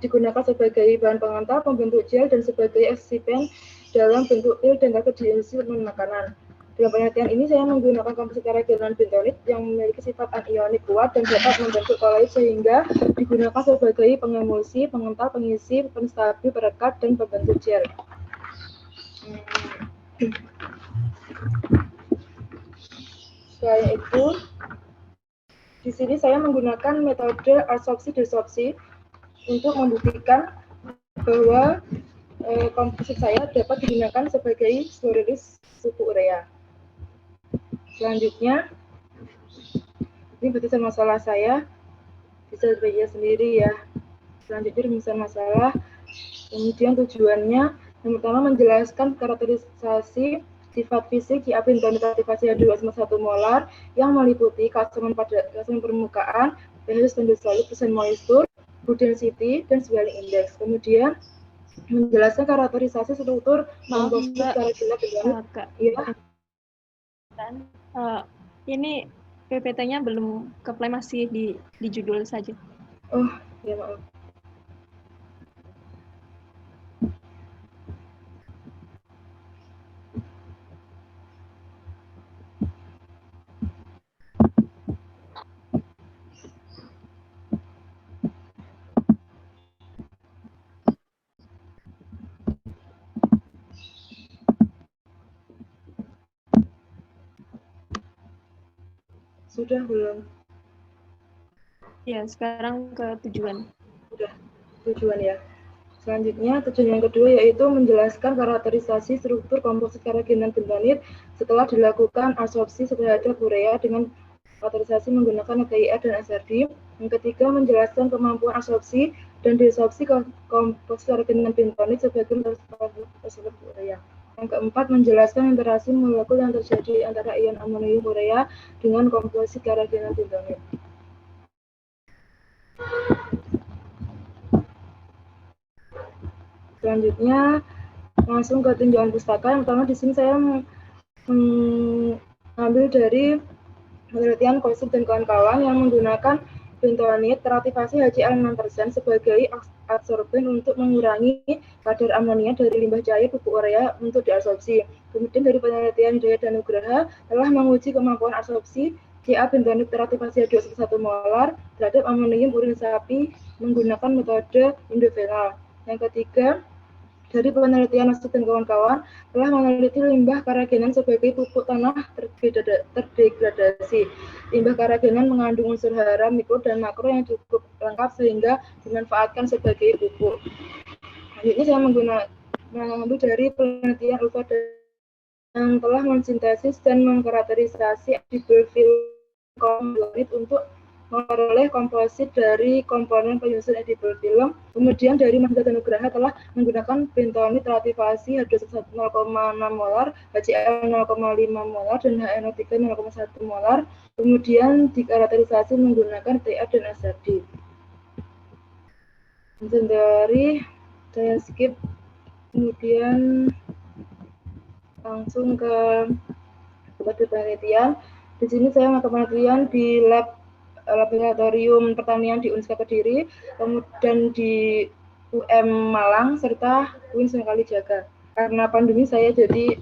digunakan sebagai bahan pengantar, pembentuk gel, dan sebagai eksipien dalam bentuk pil dan dapat diisi makanan. Dalam penelitian ini saya menggunakan komposit karagenan bentonit yang memiliki sifat anionik kuat dan dapat membentuk koloid sehingga digunakan sebagai pengemulsi, pengental, pengisi, penstabil, perekat, dan pembentuk gel. Selain itu, di sini saya menggunakan metode adsorpsi-desorpsi untuk membuktikan bahwa komposit saya dapat digunakan sebagai slow release pupuk urea. Selanjutnya, ini batasan masalah saya, bisa baca sendiri ya. Selanjutnya rumusan masalah, kemudian tujuannya, yang pertama menjelaskan karakterisasi sifat fisik GA bentonit aktivasi H2O 1 molar yang meliputi keasaman permukaan, pH standar solid, persen moisture, good density, dan swelling index. Kemudian menjelaskan karakterisasi struktur komposit karagenan bentonit. Iya. Ini PPT-nya belum ke-play, masih di judul saja. Oh, ya maaf. Sudah belum? Ya, sekarang ke tujuan. Sudah, tujuan ya. Selanjutnya, tujuan yang kedua yaitu menjelaskan karakterisasi struktur komposit karagenan bentonit setelah dilakukan adsorpsi terhadap urea dengan karakterisasi menggunakan KIR dan SRD. Yang ketiga, menjelaskan kemampuan adsorpsi dan desorpsi komposit karagenan bentonit sebagai tersebut urea. Yang keempat, menjelaskan interaksi molekul yang terjadi antara ion amonium urea dengan komposit karagenan bentonit. Selanjutnya, langsung ke tinjauan pustaka. Yang pertama di sini saya mengambil dari penelitian Kosub dan kawan-kawan yang menggunakan bentonit teraktivasi HCl 6% sebagai adsorben untuk mengurangi kadar amonia dari limbah cair pupuk urea untuk diadsorpsi. Kemudian dari penelitian Hidayat dan Nugraha telah menguji kemampuan adsorpsi CA bentonit teraktivasi H2O 1 molar terhadap amonium urin sapi menggunakan metode indovenal. Yang ketiga, dari penelitian Nasib dan kawan-kawan telah meneliti limbah karagenan sebagai pupuk tanah terdegradasi. Limbah karagenan mengandung unsur hara, mikro, dan makro yang cukup lengkap sehingga dimanfaatkan sebagai pupuk. Selanjutnya saya mengambil dari penelitian Ulfa yang telah mensintesis dan mengkarakterisasi edible film untuk memperoleh komposit dari komponen penyusun edible film. Kemudian dari Mahmud dan Nugraha telah menggunakan bentonit teraktivasi H2O 0,6 molar, HCl 0,5 molar, dan HNO3 0,1 molar. Kemudian dikarakterisasi menggunakan TA dan SRD. Dan dari saya skip, kemudian langsung ke penelitian. Di sini saya melakukan penelitian di laboratorium pertanian di Unska Kediri, kemudian di UM Malang, serta UIN Sunan Kalijaga. Karena pandemi saya jadi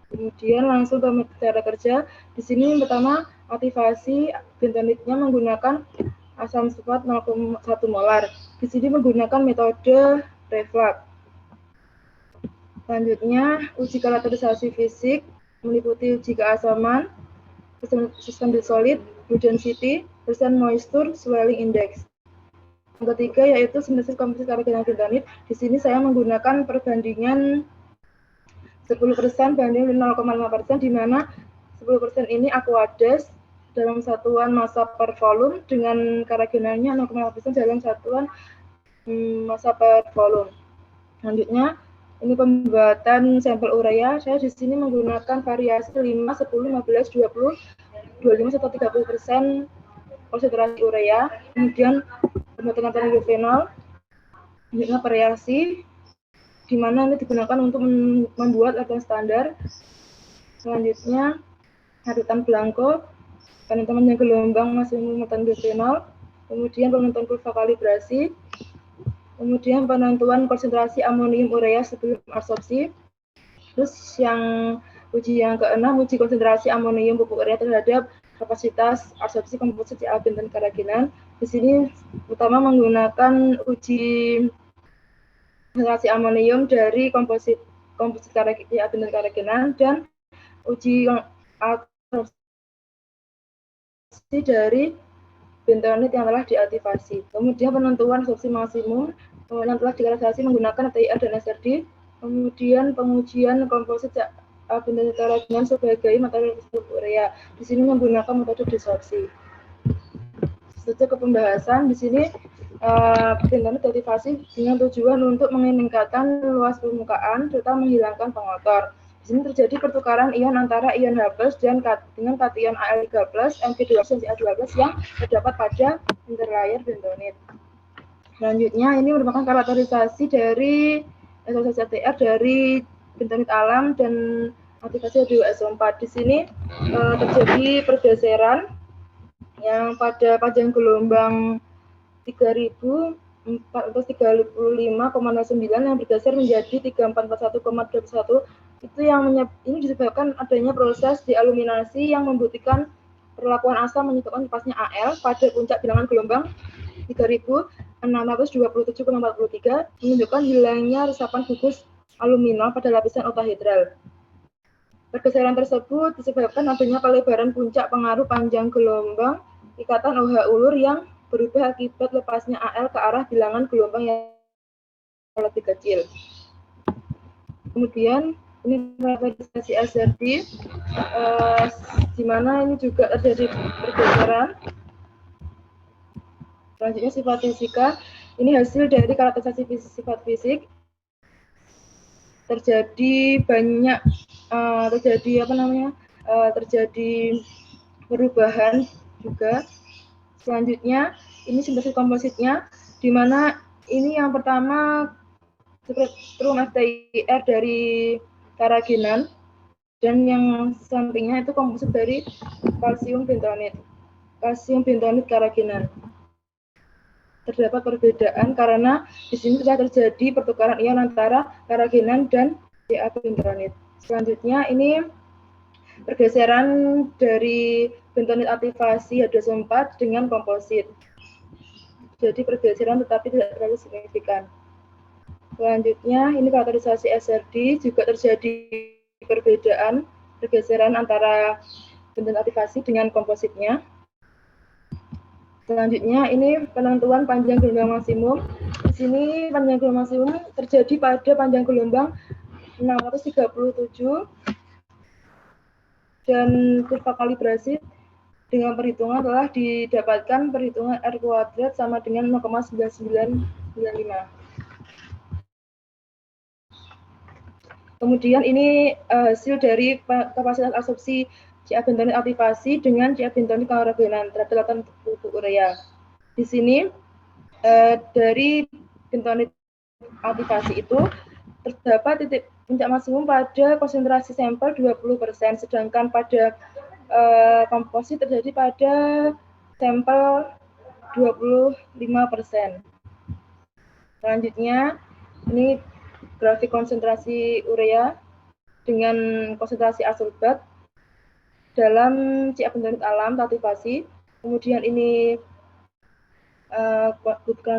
kemudian langsung ke cara kerja. Di sini pertama aktivasi bentonitnya menggunakan asam sulfat 0,1 molar. Di sini menggunakan metode reflux. Selanjutnya uji karakterisasi fisik meliputi uji keasaman, sistem solid, good density, percent moisture, swelling index. Yang ketiga yaitu sintesis komposit karagenan bentonit. Di sini saya menggunakan perbandingan 10% banding 0,5%, di mana 10% ini aqueous dalam satuan massa per volume dengan karagenannya 0,5% dalam satuan massa per volume. Selanjutnya, ini pembuatan sampel urea. Saya di sini menggunakan variasi 5, 10, 15, 20, 25 serta 30% konsentrasi urea. Kemudian pembuatan nitronilfenol, selanjutnya variasi di mana ini digunakan untuk membuat latihan standar. Selanjutnya harutan blanco, panjang gelombang maksimum nitronilfenol, kemudian penentuan kurva kalibrasi, kemudian penentuan konsentrasi amonium urea sebelum absorpsi. Terus uji yang keenam, uji konsentrasi amonium pupuk urea terhadap kapasitas absorpsi komposit CA bentan karaginan. Di sini utama menggunakan uji konsentrasi amonium dari komposit CA bentan karaginan dan uji absorpsi dari bentonit yang telah diaktifasi. Kemudian penentuan absorpsi maksimum yang telah dikalibrasi menggunakan TIR dan SRD. Kemudian pengujian komposit bentonit karaginan sebagai material pupuk urea. Di sini menggunakan metode desorpsi. Setelah ke pembahasan, di sini bentonit diaktifasi dengan tujuan untuk meningkatkan luas permukaan serta menghilangkan pengotor. Di sini terjadi pertukaran ion antara ion H+ dan dengan kation Al3+, Mp2+ dan Ca2+ yang terdapat pada interlayer bentonit. Selanjutnya, ini merupakan karakterisasi dari SOCTR dari bentonit alam dan aktivasi H2SO4. Di sini terjadi pergeseran yang pada panjang gelombang 3035,09 yang bergeser menjadi 3441,21. Itu yang ini disebabkan adanya proses dealuminasi yang membutuhkan perlakuan asam menyebabkan lepasnya Al pada puncak bilangan gelombang 3627,43 menunjukkan hilangnya resapan gugus aluminol pada lapisan oktahedral. Pergeseran tersebut disebabkan adanya pelebaran puncak pengaruh panjang gelombang ikatan OH ulur yang berubah akibat lepasnya Al ke arah bilangan gelombang yang lebih kecil. Kemudian ini karakterisasi SRD, di mana ini juga terjadi pergeseran. Selanjutnya sifat fisika, ini hasil dari karakterisasi sifat fisik. Terjadi banyak terjadi perubahan juga. Selanjutnya ini sintesis kompositnya, di mana ini yang pertama spektrum FTIR dari karaginan dan yang sampingnya itu komposit dari kalsium bentonit karaginan. Terdapat perbedaan karena di sini telah terjadi pertukaran ion antara karaginan dan Ca bentonit. Selanjutnya ini pergeseran dari bentonit aktivasi H2SO4 dengan komposit. Jadi pergeseran tetapi tidak terlalu signifikan. Selanjutnya ini karakterisasi SRD, juga terjadi perbedaan pergeseran antara bentonit aktivasi dengan kompositnya. Selanjutnya ini penentuan panjang gelombang maksimum. Di sini panjang gelombang maksimum terjadi pada panjang gelombang 637 dan kurva kalibrasi dengan perhitungan telah didapatkan perhitungan R kuadrat sama dengan 0,9995. Kemudian ini hasil dari kapasitas absorpsi Ca bentonit aktivasi dengan Ca bentonit karaginan terhadap lapisan pupuk urea. Di sini dari bentonit aktivasi itu terdapat titik puncak maksimum pada konsentrasi sampel 20%, sedangkan pada komposit terjadi pada sampel 25%. Selanjutnya ini grafik konsentrasi urea dengan konsentrasi asorbat dalam Ca bentonit alam aktivasi. Kemudian ini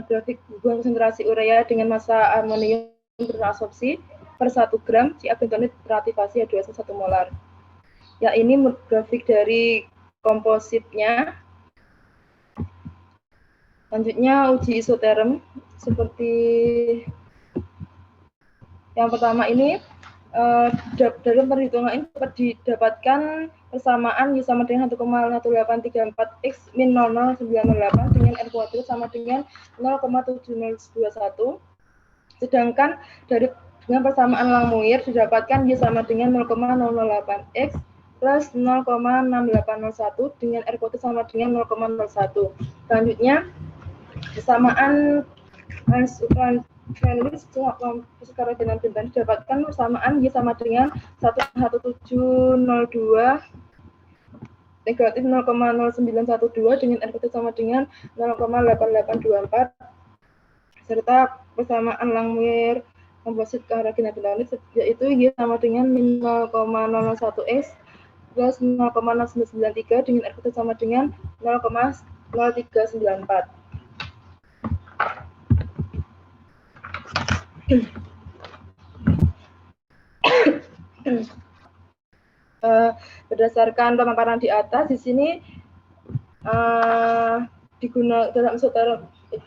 grafik hubungan konsentrasi urea dengan massa amonium berabsorpsi per 1 gram Ca bentonit reaktivasi H2SO 1 molar. Ya, ini grafik dari kompositnya. Selanjutnya uji isoterm seperti yang pertama ini dalam perhitungan ini dapat didapatkan persamaan Y sama dengan 1,1834 X min 00908 dengan R kuadrat sama dengan 0,7021, Sedangkan dengan persamaan Langmuir didapatkan Y sama dengan 0,008X plus 0,6801 dengan R kuadrat sama dengan 0,01. Selanjutnya, persamaan Sandwich secara dengan bintang didapatkan persamaan Y sama dengan 11702 negatif 0,0912 dengan R kuadrat sama dengan 0,8824 serta persamaan Langmuir komposit karakinan bintang yaitu Y sama dengan 0,001X plus 0,0993 dengan R kuadrat sama dengan 0,0394. Berdasarkan pemaparan di atas, di sini digunakan dalam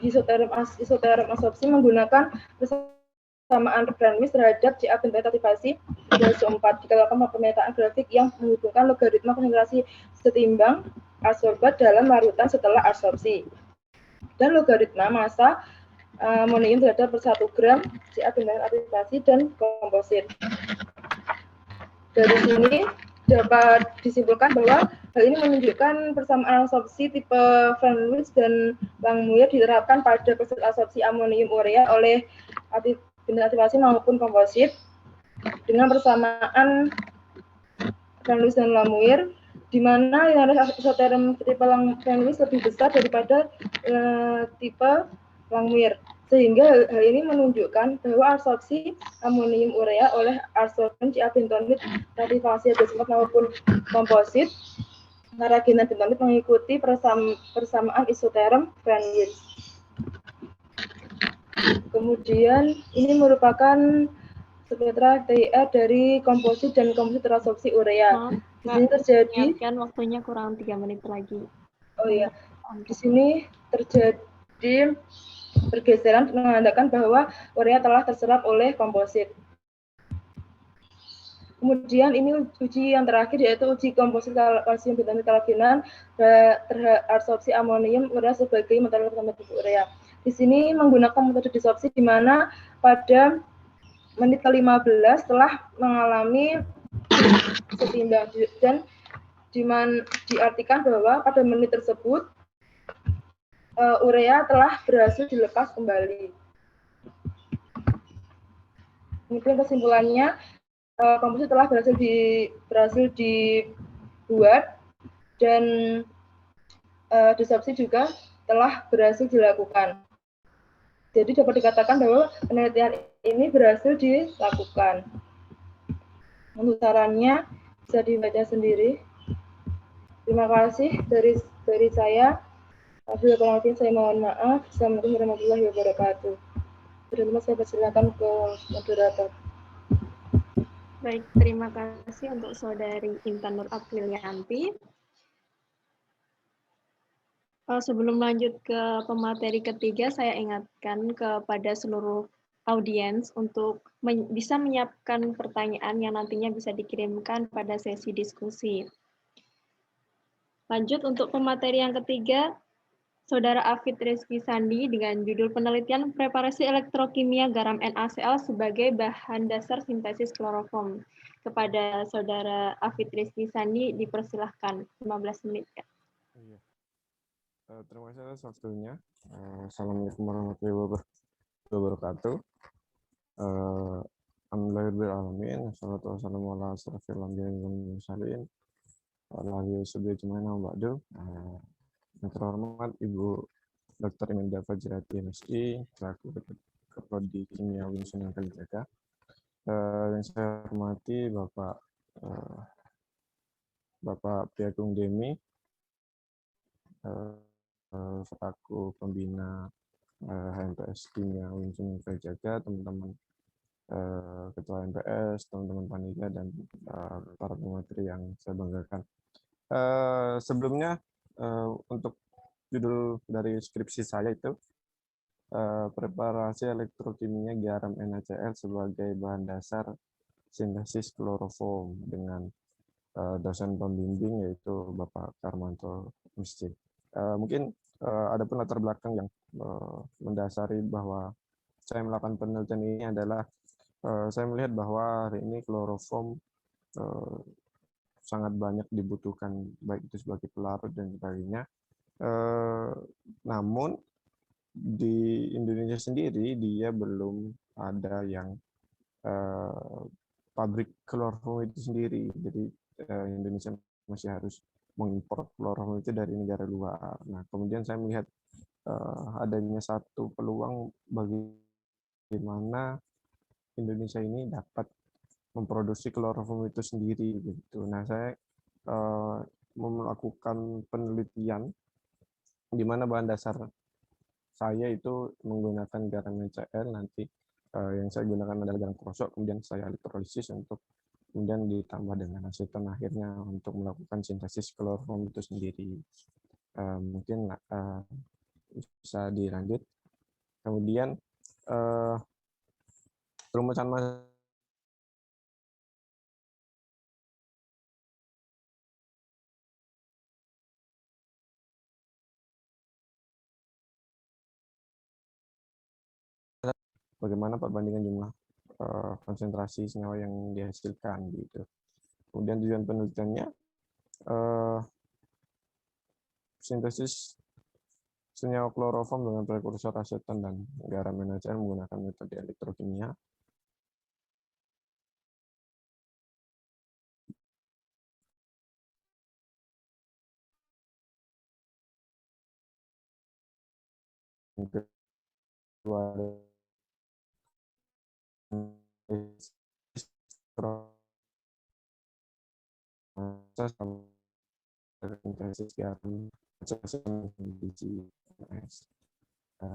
isoterm absorpsi menggunakan persamaan Brandwitz terhadap CA bentuk aktivasi 4 dikatakan pemetaan grafik yang menghubungkan logaritma konsentrasi setimbang adsorbat dalam larutan setelah absorpsi dan logaritma massa amonium terhadap per 1 gram CA bentuk aktivasi dan komposit. Dari sini dapat disimpulkan bahwa hal ini menunjukkan persamaan absorpsi tipe Brandwitz dan Langmuir diterapkan pada proses absorpsi amonium urea oleh benda aktivasi maupun komposit dengan persamaan Brandwitz dan Langmuir, di mana yang ada isoterm tipe Brandwitz lebih besar daripada tipe Langmuir. Sehingga hal ini menunjukkan bahwa absorpsi amonium urea oleh adsorban CA bentonit aktivasi adsorbat maupun komposit karakinan bentonit mengikuti persamaan isoterm Brandwitz. Kemudian ini merupakan spektra TIR dari komposit dan komposit terabsorpsi urea. Di sini terjadi waktunya kurang 3 menit lagi. Oh iya, di sini terjadi pergeseran menandakan bahwa urea telah terserap oleh komposit. Kemudian ini uji yang terakhir yaitu uji komposit kalsium bentonit karakinan terhadap absorpsi amonium urea sebagai metode pertama urea. Di sini menggunakan metode disorpsi di mana pada menit ke-15 telah mengalami setimbang dan diartikan bahwa pada menit tersebut urea telah berhasil dilepas kembali. Kemudian kesimpulannya, komposit telah berhasil dibuat dan disorpsi juga telah berhasil dilakukan. Jadi dapat dikatakan bahwa penelitian ini berhasil dilakukan. Untuk sarannya bisa dibaca sendiri. Terima kasih dari saya. Apabila kurang lebih saya mohon maaf. Assalamualaikum warahmatullahi wabarakatuh. Berikutnya saya persilakan ke moderator. Baik, terima kasih untuk Saudari Intan Nur Aprilianti. Sebelum lanjut ke pemateri ketiga, saya ingatkan kepada seluruh audiens untuk bisa menyiapkan pertanyaan yang nantinya bisa dikirimkan pada sesi diskusi. Lanjut untuk pemateri yang ketiga, Saudara Afid Rizky Sandi dengan judul penelitian preparasi elektrokimia garam NaCl sebagai bahan dasar sintesis kloroform. Kepada Saudara Afid Rizky Sandi dipersilahkan 15 menit. Terima kasih atas waktunya. Assalamualaikum warahmatullahi wabarakatuh. Alhamdulillahirrahmanirrahim. Wassalatu wassalamu ala asrofil anbiya'i wal mursalin. Yang terhormat Ibu Dr. Imelda Fajriati MSI, selaku Prodi Kimia UIN Sunan Kalijaga. Yang saya hormati Bapak Priagung Demi, selaku pembina HMPS Kimia UIN Sunan Kalijaga, teman-teman Ketua MPS, teman-teman panitia, dan para pemateri yang saya banggakan. Sebelumnya, untuk judul dari skripsi saya itu preparasi elektrokimia garam NaCl sebagai bahan dasar sintesis kloroform dengan dosen pembimbing yaitu Bapak Karmanto Masjid. Mungkin ada pun latar belakang yang mendasari bahwa saya melakukan penelitian ini adalah saya melihat bahwa hari ini kloroform sangat banyak dibutuhkan, baik itu sebagai pelarut dan sebagainya. Namun di Indonesia sendiri dia belum ada yang pabrik kloroform itu sendiri. Jadi Indonesia masih harus mengimpor kloroform itu dari negara luar. Nah, kemudian saya melihat adanya satu peluang bagaimana Indonesia ini dapat memproduksi kloroform itu sendiri gitu. Nah, saya melakukan penelitian di mana bahan dasar saya itu menggunakan garam NaCl, nanti yang saya gunakan adalah garam krosok, kemudian saya elektrolisis untuk kemudian ditambah dengan aseton akhirnya untuk melakukan sintesis kloroform itu sendiri. Mungkin bisa dilanjut. Kemudian rumusan bagaimana perbandingan jumlah konsentrasi senyawa yang dihasilkan gitu. Kemudian tujuan penelitiannya sintesis senyawa kloroform dengan prekursor aseton dan garam NaCl menggunakan metode elektrokimia.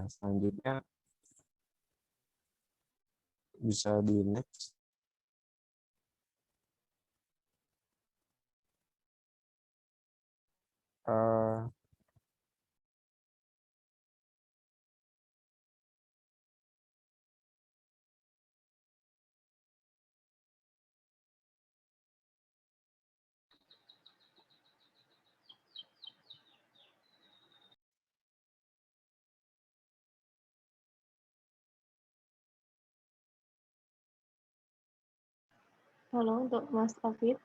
Selanjutnya bisa di next. Halo untuk Mas Taufik.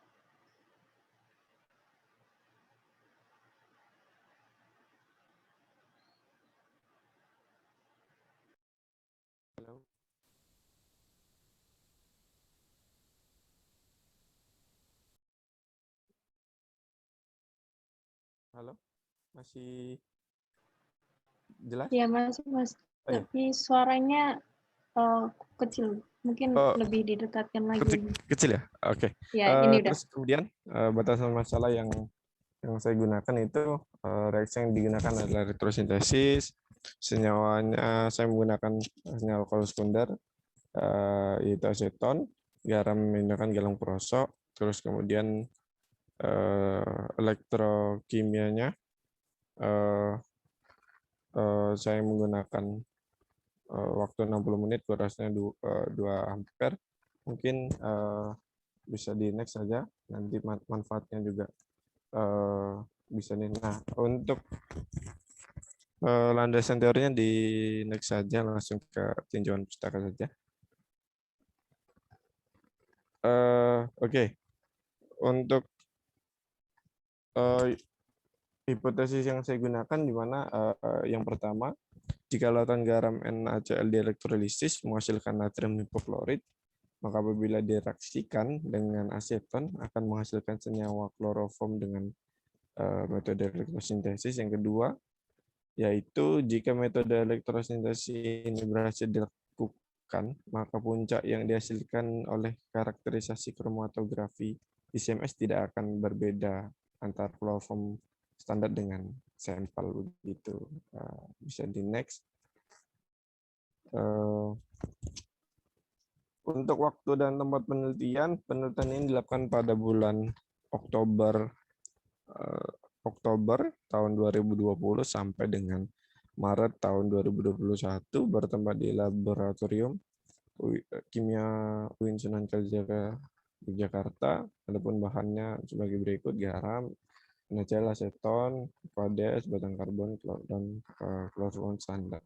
Halo. Halo, masih jelas? Ya Mas, Oh, iya. tapi suaranya kecil, mungkin lebih didekatkan lagi. Kecil ya? Oke. Ya, ini udah. Terus kemudian batasan masalah yang saya gunakan itu reaksi yang digunakan adalah elektrosintesis. Senyawanya saya menggunakan senyawa kolosunder, yaitu aseton, garam menggunakan garam krosok, terus kemudian elektrokimianya saya menggunakan waktu 60 menit, durasinya 2 ampere. Mungkin bisa di next saja, nanti manfaatnya juga bisa nih. Nah, untuk landasan teorinya di next saja, langsung ke tinjauan pustaka saja. Oke. Untuk hipotesis yang saya gunakan di mana yang pertama, jika lautan garam NaCl dielektrolisis menghasilkan natrium hipoklorit, maka apabila direaksikan dengan aseton akan menghasilkan senyawa kloroform dengan metode elektrosintesis. Yang kedua, yaitu jika metode elektrosintesis ini berhasil dilakukan, maka puncak yang dihasilkan oleh karakterisasi kromatografi ICMS tidak akan berbeda antara kloroform standar dengan sampel begitu. Bisa di next. Untuk waktu dan tempat penelitian ini dilakukan pada bulan Oktober tahun 2020 sampai dengan Maret tahun 2021, bertempat di laboratorium kimia UIN Sunan Kalijaga Yogyakarta. Adapun bahannya sebagai berikut: garam, NaCl, aseton, Aquades, batang karbon, dan kloroform standar.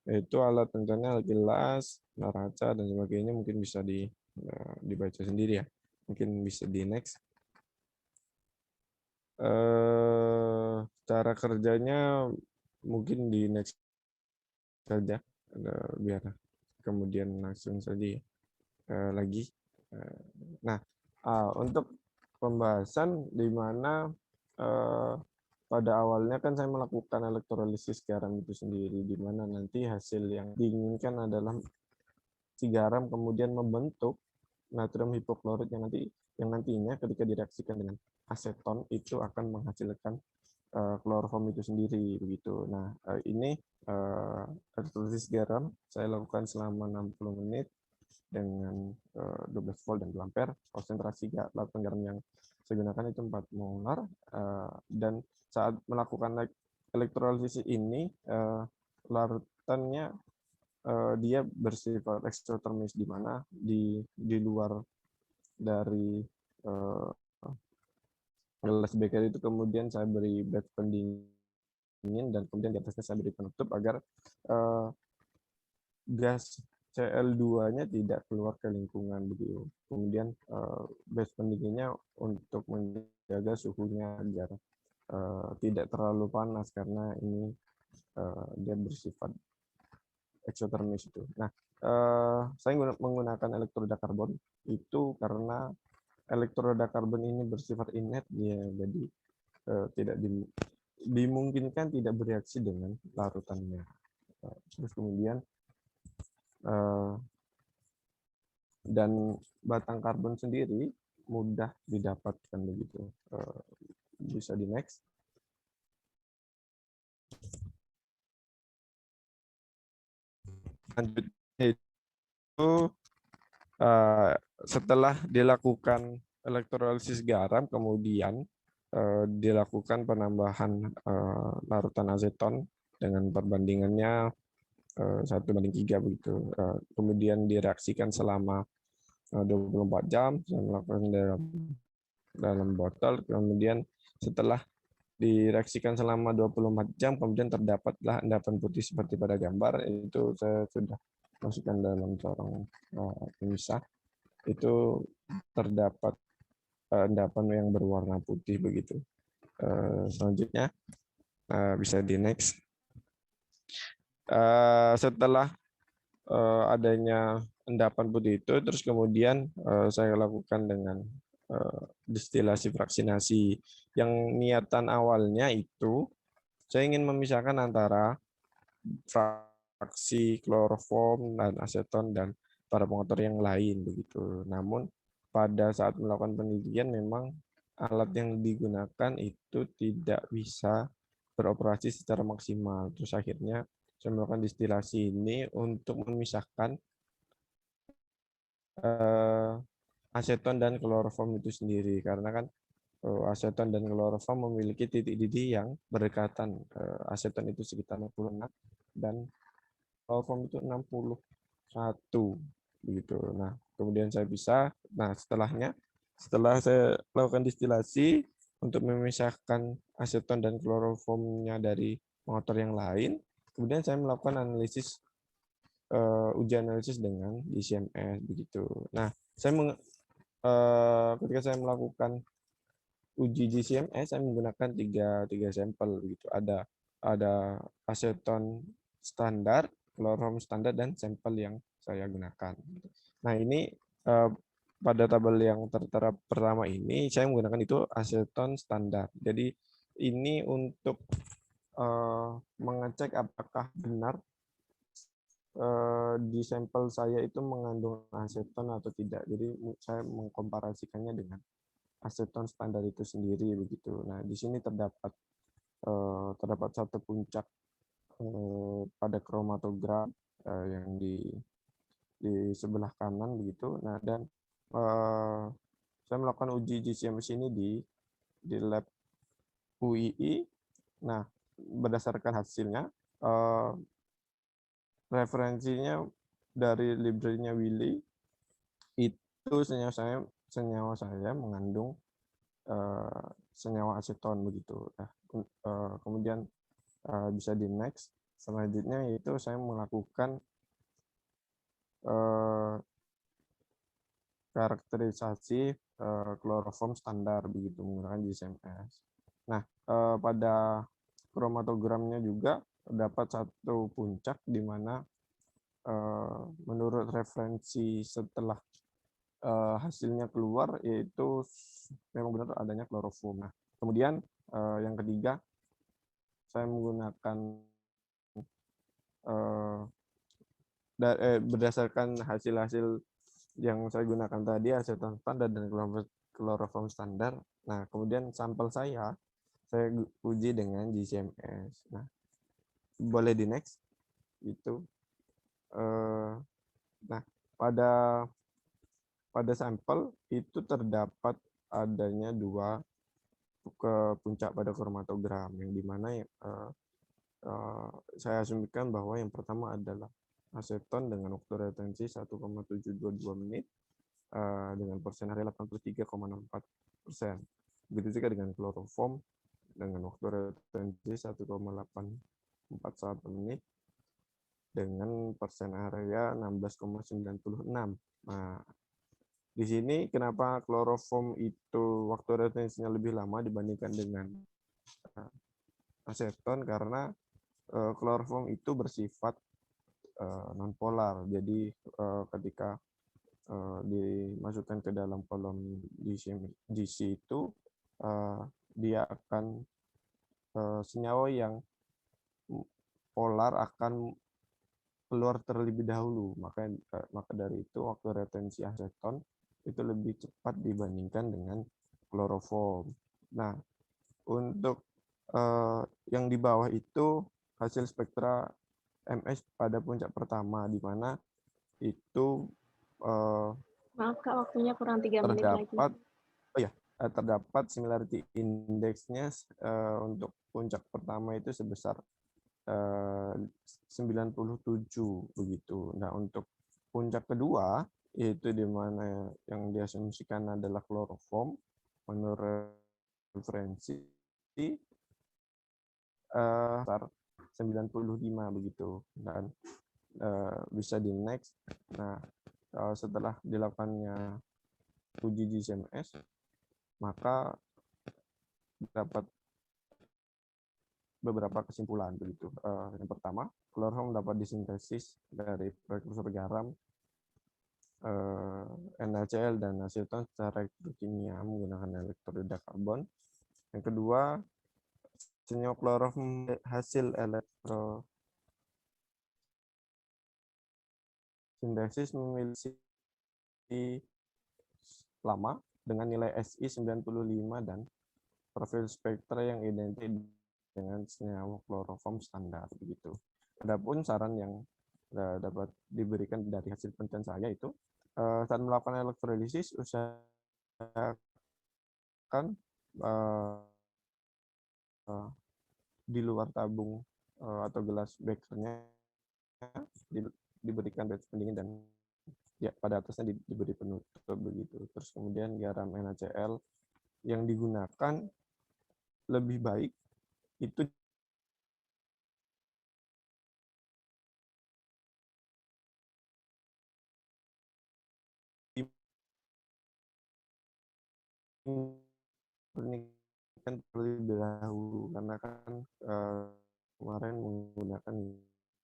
yaitu alat pencariannya gelas, neraca, dan sebagainya. Mungkin bisa dibaca sendiri ya. Mungkin bisa di next. Cara kerjanya mungkin di next saja, biar kemudian langsung saja lagi. Nah, untuk pembahasan di mana pada awalnya kan saya melakukan elektrolisis garam itu sendiri, di mana nanti hasil yang diinginkan adalah si garam kemudian membentuk natrium hipoklorit yang nantinya ketika direaksikan dengan aseton itu akan menghasilkan kloroform itu sendiri begitu. Nah, ini elektrolisis garam saya lakukan selama 60 menit dengan 12 volt dan 2 ampere. Konsentrasi larutan garam yang saya gunakan itu 4 molar, dan saat melakukan elektrolisis ini larutannya dia bersifat eksotermis, di mana di luar dari gelas beker itu kemudian saya beri bed pendingin, dan kemudian di atasnya saya beri penutup agar gas Cl2-nya tidak keluar ke lingkungan begitu. Kemudian bed pendinginnya untuk menjaga suhunya agar tidak terlalu panas, karena ini dia bersifat eksotermis itu. Nah, saya menggunakan elektroda karbon itu karena elektroda karbon ini bersifat inert ya, jadi tidak dimungkinkan tidak bereaksi dengan larutannya. Terus kemudian dan batang karbon sendiri mudah didapatkan begitu. Bisa di next. Selanjutnya itu setelah dilakukan elektrolisis garam, kemudian dilakukan penambahan larutan aseton dengan perbandingannya 1:3 begitu. Kemudian direaksikan selama 24 jam, saya melakukan dalam botol. Kemudian setelah direaksikan selama 24 jam, kemudian terdapatlah endapan putih seperti pada gambar. Itu saya sudah masukkan dalam corong pemisah. Itu terdapat endapan yang berwarna putih begitu. Selanjutnya bisa di next. Setelah adanya endapan putih itu, terus kemudian saya lakukan dengan distilasi fraksinasi. Yang niatan awalnya itu saya ingin memisahkan antara fraksi kloroform dan aseton dan para pengotor yang lain begitu. Namun pada saat melakukan penelitian memang alat yang digunakan itu tidak bisa beroperasi secara maksimal. Terus akhirnya saya melakukan distilasi ini untuk memisahkan aseton dan kloroform itu sendiri, karena kan aseton dan kloroform memiliki titik didih yang berdekatan. Aseton itu sekitar 66 dan kloroform itu 61 begitu. Nah, kemudian saya pisah. Nah, setelah saya lakukan distilasi untuk memisahkan aseton dan kloroformnya dari pengotor yang lain, kemudian saya melakukan analisis uji analisis dengan DCMS begitu. Nah, ketika saya melakukan uji DCMS, saya menggunakan tiga sampel begitu. Ada aseton standar, kloroform standar, dan sampel yang saya gunakan. Nah, ini pada tabel yang tertera pertama ini saya menggunakan itu aseton standar. Jadi ini untuk mengecek apakah benar di sampel saya itu mengandung aseton atau tidak. Jadi saya mengkomparasikannya dengan aseton standar itu sendiri begitu. Nah, di sini terdapat satu puncak pada kromatogram yang di sebelah kanan begitu. Nah, dan saya melakukan uji GCMS ini di lab UII. Nah, berdasarkan hasilnya referensinya dari library-nya Willy itu senyawa saya mengandung senyawa aseton begitu. Nah, kemudian bisa di next. selanjutnya yaitu saya melakukan karakterisasi kloroform standar begitu menggunakan GCMS. Nah, pada kromatogramnya juga terdapat satu puncak di mana menurut referensi setelah hasilnya keluar yaitu memang benar adanya kloroform. Nah, kemudian yang ketiga saya menggunakan berdasarkan hasil-hasil yang saya gunakan tadi, aseton standar dan kloroform standar. Nah, kemudian sampel saya uji dengan GCMS. Nah, boleh di next itu. Nah, pada sampel itu terdapat adanya dua puncak pada kromatogram, yang dimana saya asumsikan bahwa yang pertama adalah aseton dengan waktu retensi 1,722 menit dengan persen area 83,64%. Begitu juga dengan kloroform dengan waktu retensi 1,841 menit dengan persen area 16,96. Nah, di sini kenapa kloroform itu waktu retensinya lebih lama dibandingkan dengan aseton, karena kloroform itu bersifat nonpolar. Jadi ketika dimasukkan ke dalam kolom GC itu dia akan senyawa yang polar akan keluar terlebih dahulu. Maka dari itu waktu retensi aseton itu lebih cepat dibandingkan dengan kloroform. Nah, untuk yang di bawah itu hasil spektra MS pada puncak pertama, di mana itu maaf Kak, waktunya kurang 3 menit lagi. Terdapat similarity index-nya untuk puncak pertama itu sebesar 97 begitu. Nah, untuk puncak kedua yaitu di mana yang diasumsikan adalah kloroform menurut referensi 95 begitu, dan bisa di next. Nah, setelah dilakukannya uji GCMS, maka dapat beberapa kesimpulan begitu. Yang pertama, kloroform dapat disintesis dari prekursor garam, NaCl dan aseton secara elektrokimia menggunakan elektrolida karbon. Yang kedua, senyawa kloroform hasil elektrosintesis memiliki lama dengan nilai SI 95 dan profil spektra yang identik dengan senyawa kloroform standar begitu. Adapun saran yang dapat diberikan dari hasil penelitian saya itu saat melakukan elektrolisis usahakan di luar tabung atau gelas bekernya diberikan batch pendingin dan ya pada atasnya diberi penutup begitu. Terus kemudian garam NaCl yang digunakan lebih baik itu kan terlebih dahulu, karena kan kemarin menggunakan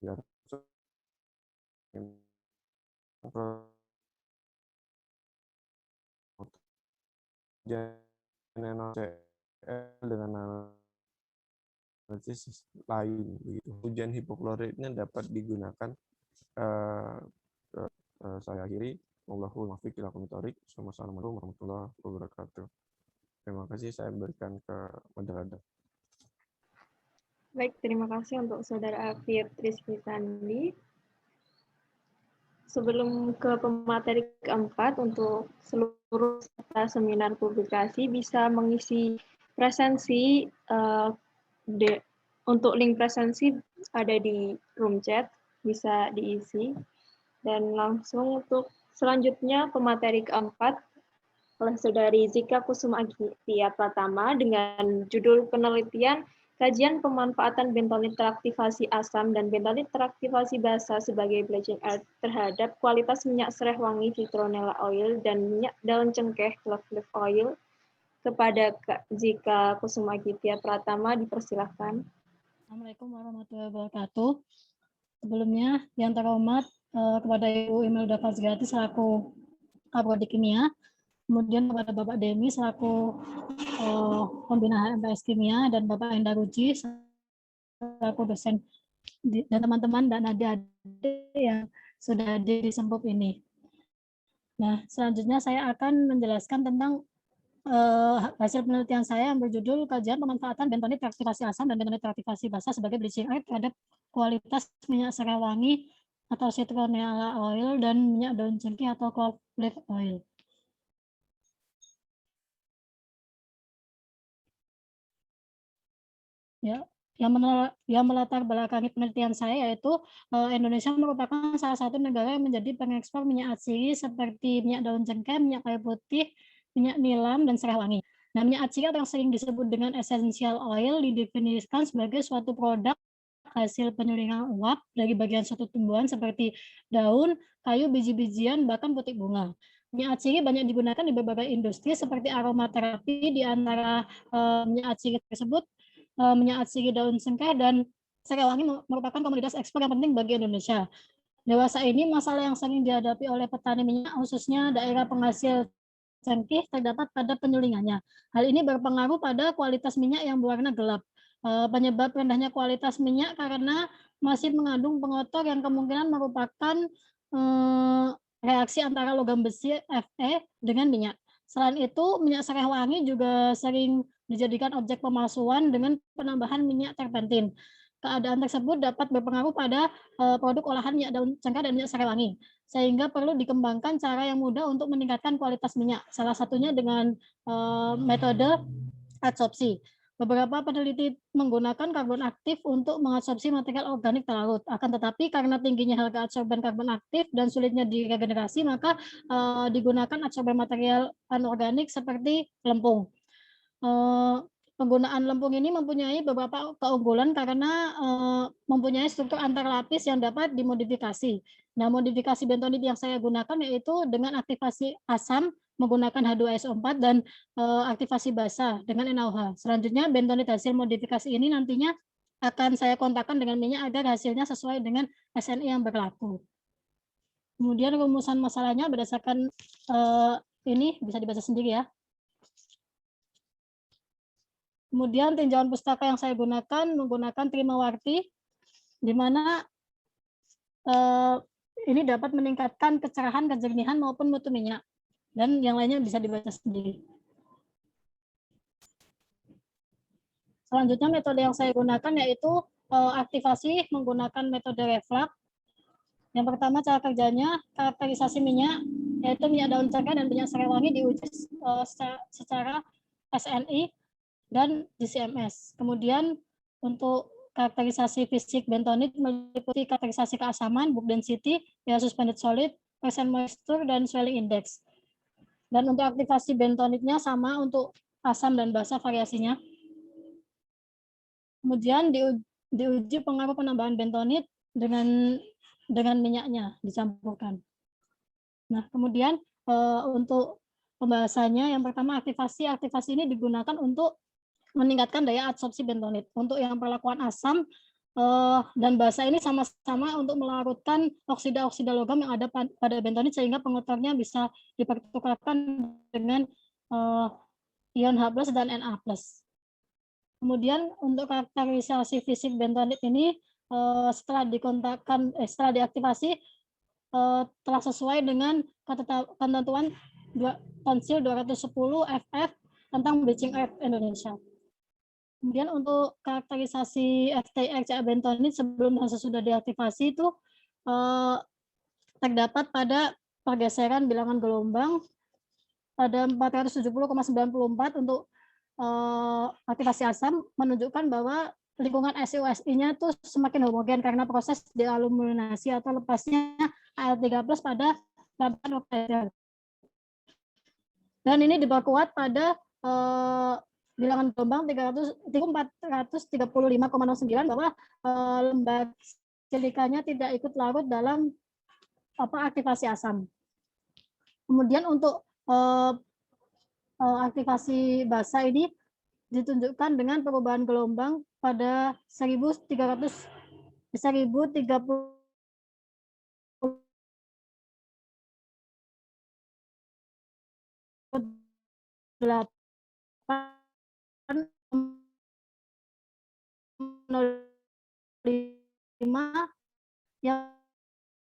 garam dengan analisis lain begitu. Ujian hipokloritnya dapat digunakan. Saya akhiri. Wallahul muwaffiq ila aqwamit thoriq. Wassalamualaikum warahmatullahi wabarakatuh. Terima kasih, saya berikan ke moderator. Baik, terima kasih untuk Saudara Afir Rizky Sandi. Sebelum ke pemateri keempat, untuk seluruh peserta seminar publikasi bisa mengisi presensi. Untuk link presensi ada di room chat, bisa diisi. Dan langsung untuk selanjutnya pemateri keempat oleh Saudari Zika Kusuma Agitya Pratama dengan judul penelitian Kajian pemanfaatan bentonit teraktivasi asam dan bentonit teraktivasi basa sebagai bleaching earth terhadap kualitas minyak sereh wangi citronella oil dan minyak daun cengkeh clove leaf oil kepada Kak Zika Kusuma Gitya Pratama dipersilahkan. Assalamualaikum warahmatullahi wabarakatuh. Sebelumnya yang terhormat kepada Ibu Imelda Fazgati selaku Prodi Kimia, kemudian kepada Bapak Demi selaku pembina HMPS Kimia dan Bapak Endaruji selaku dosen dan teman-teman dan adik-adik yang sudah hadir di Sempop ini. Nah, selanjutnya saya akan menjelaskan tentang hasil penelitian saya yang berjudul kajian pemanfaatan bentonit teraktivasi asam dan bentonit teraktivasi basa sebagai bleaching earth terhadap kualitas minyak sereh wangi atau citronella oil dan minyak daun cengkeh atau clove leaf oil. Ya, yang melatar belakangi penelitian saya yaitu Indonesia merupakan salah satu negara yang menjadi pengekspor minyak atsiri seperti minyak daun cengkeh, minyak kayu putih, minyak nilam, dan sereh wangi. Nah, minyak atsiri atau yang sering disebut dengan essential oil didefinisikan sebagai suatu produk hasil penyulingan uap dari bagian suatu tumbuhan seperti daun, kayu, biji-bijian, bahkan putik bunga. Minyak atsiri banyak digunakan di berbagai industri seperti aromaterapi. Di antara minyak atsiri tersebut, minyak atsiri daun cengkeh dan sereh wangi merupakan komoditas ekspor yang penting bagi Indonesia. Dewasa ini masalah yang sering dihadapi oleh petani minyak, khususnya daerah penghasil cengkeh, terdapat pada penyulingannya. Hal ini berpengaruh pada kualitas minyak yang berwarna gelap. Penyebab rendahnya kualitas minyak karena masih mengandung pengotor yang kemungkinan merupakan reaksi antara logam besi Fe dengan minyak. Selain itu, minyak sereh wangi juga sering dijadikan objek pemalsuan dengan penambahan minyak terpentin. Keadaan tersebut dapat berpengaruh pada produk olahan minyak daun cengkeh dan minyak sereh wangi, sehingga perlu dikembangkan cara yang mudah untuk meningkatkan kualitas minyak. Salah satunya dengan metode adsorpsi. Beberapa peneliti menggunakan karbon aktif untuk mengadsorpsi material organik terlarut. Akan tetapi karena tingginya harga adsorban karbon aktif dan sulitnya diregenerasi, maka digunakan adsorban material anorganik seperti lempung. Penggunaan lempung ini mempunyai beberapa keunggulan karena mempunyai struktur antar lapis yang dapat dimodifikasi. Nah, modifikasi bentonit yang saya gunakan yaitu dengan aktivasi asam menggunakan H2SO4 dan aktivasi basa dengan NaOH. Selanjutnya, bentonit hasil modifikasi ini nantinya akan saya kontakkan dengan minyak agar hasilnya sesuai dengan SNI yang berlaku. Kemudian rumusan masalahnya berdasarkan ini bisa dibaca sendiri ya. Kemudian tinjauan pustaka yang saya gunakan menggunakan Trimawarti, di mana ini dapat meningkatkan kecerahan, kejernihan maupun mutu minyak. Dan yang lainnya bisa dibaca sendiri. Selanjutnya metode yang saya gunakan yaitu aktivasi menggunakan metode reflux. Yang pertama cara kerjanya, karakterisasi minyak, yaitu minyak daun cengkeh dan minyak sereh wangi diuji secara SNI dan GCMS. Kemudian untuk karakterisasi fisik bentonit meliputi karakterisasi keasaman, book density, pH suspended solid, percent moisture, dan swelling index. Dan untuk aktivasi bentonitnya sama untuk asam dan basa variasinya. Kemudian diuji pengaruh penambahan bentonit dengan minyaknya dicampurkan. Nah, kemudian untuk pembahasannya yang pertama aktivasi ini digunakan untuk meningkatkan daya adsorpsi bentonit. Untuk yang perlakuan asam dan basa ini sama-sama untuk melarutkan oksida-oksida logam yang ada pada bentonit sehingga pengotornya bisa dipertukarkan dengan ion H+ dan Na+. Kemudian untuk karakterisasi fisik bentonit ini setelah diaktifasi telah sesuai dengan ketentuan Konsil 210 FF tentang bleaching earth Indonesia. Kemudian untuk karakterisasi FTX bentonit sebelum dan sesudah deaktivasi itu terdapat pada pergeseran bilangan gelombang pada 470,94 untuk aktivasi asam menunjukkan bahwa lingkungan SiO(Si)-nya itu semakin homogen karena proses dealuminasi atau lepasnya Al3+ pada lapisan oksigen. Dan ini diperkuat pada bilangan gelombang 435,09 bahwa lembaga silikanya tidak ikut larut dalam aktivasi asam. Kemudian untuk aktivasi basa ini ditunjukkan dengan perubahan gelombang pada 1030 yang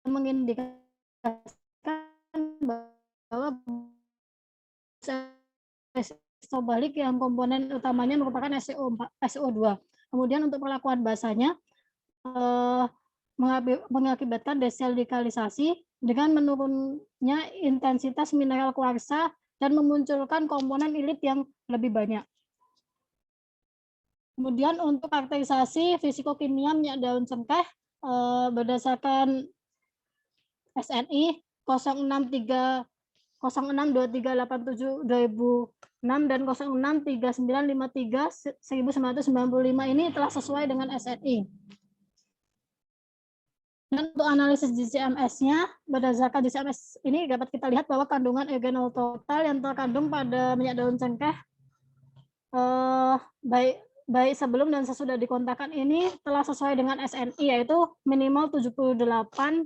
mengindikasikan bahwa balik yang komponen utamanya merupakan SO2. Kemudian untuk perlakuan basanya mengakibatkan desilikarisasi dengan menurunnya intensitas mineral kuarsa dan memunculkan komponen ilit yang lebih banyak. Kemudian untuk karakterisasi fisikokimia minyak daun cengkeh berdasarkan SNI 063 062387 2006 dan 063953 1995 ini telah sesuai dengan SNI. Dan untuk analisis GCMS-nya, berdasarkan GCMS ini dapat kita lihat bahwa kandungan eugenol total yang terkandung pada minyak daun cengkeh baik sebelum dan sesudah dikontakkan ini telah sesuai dengan SNI, yaitu minimal 78%.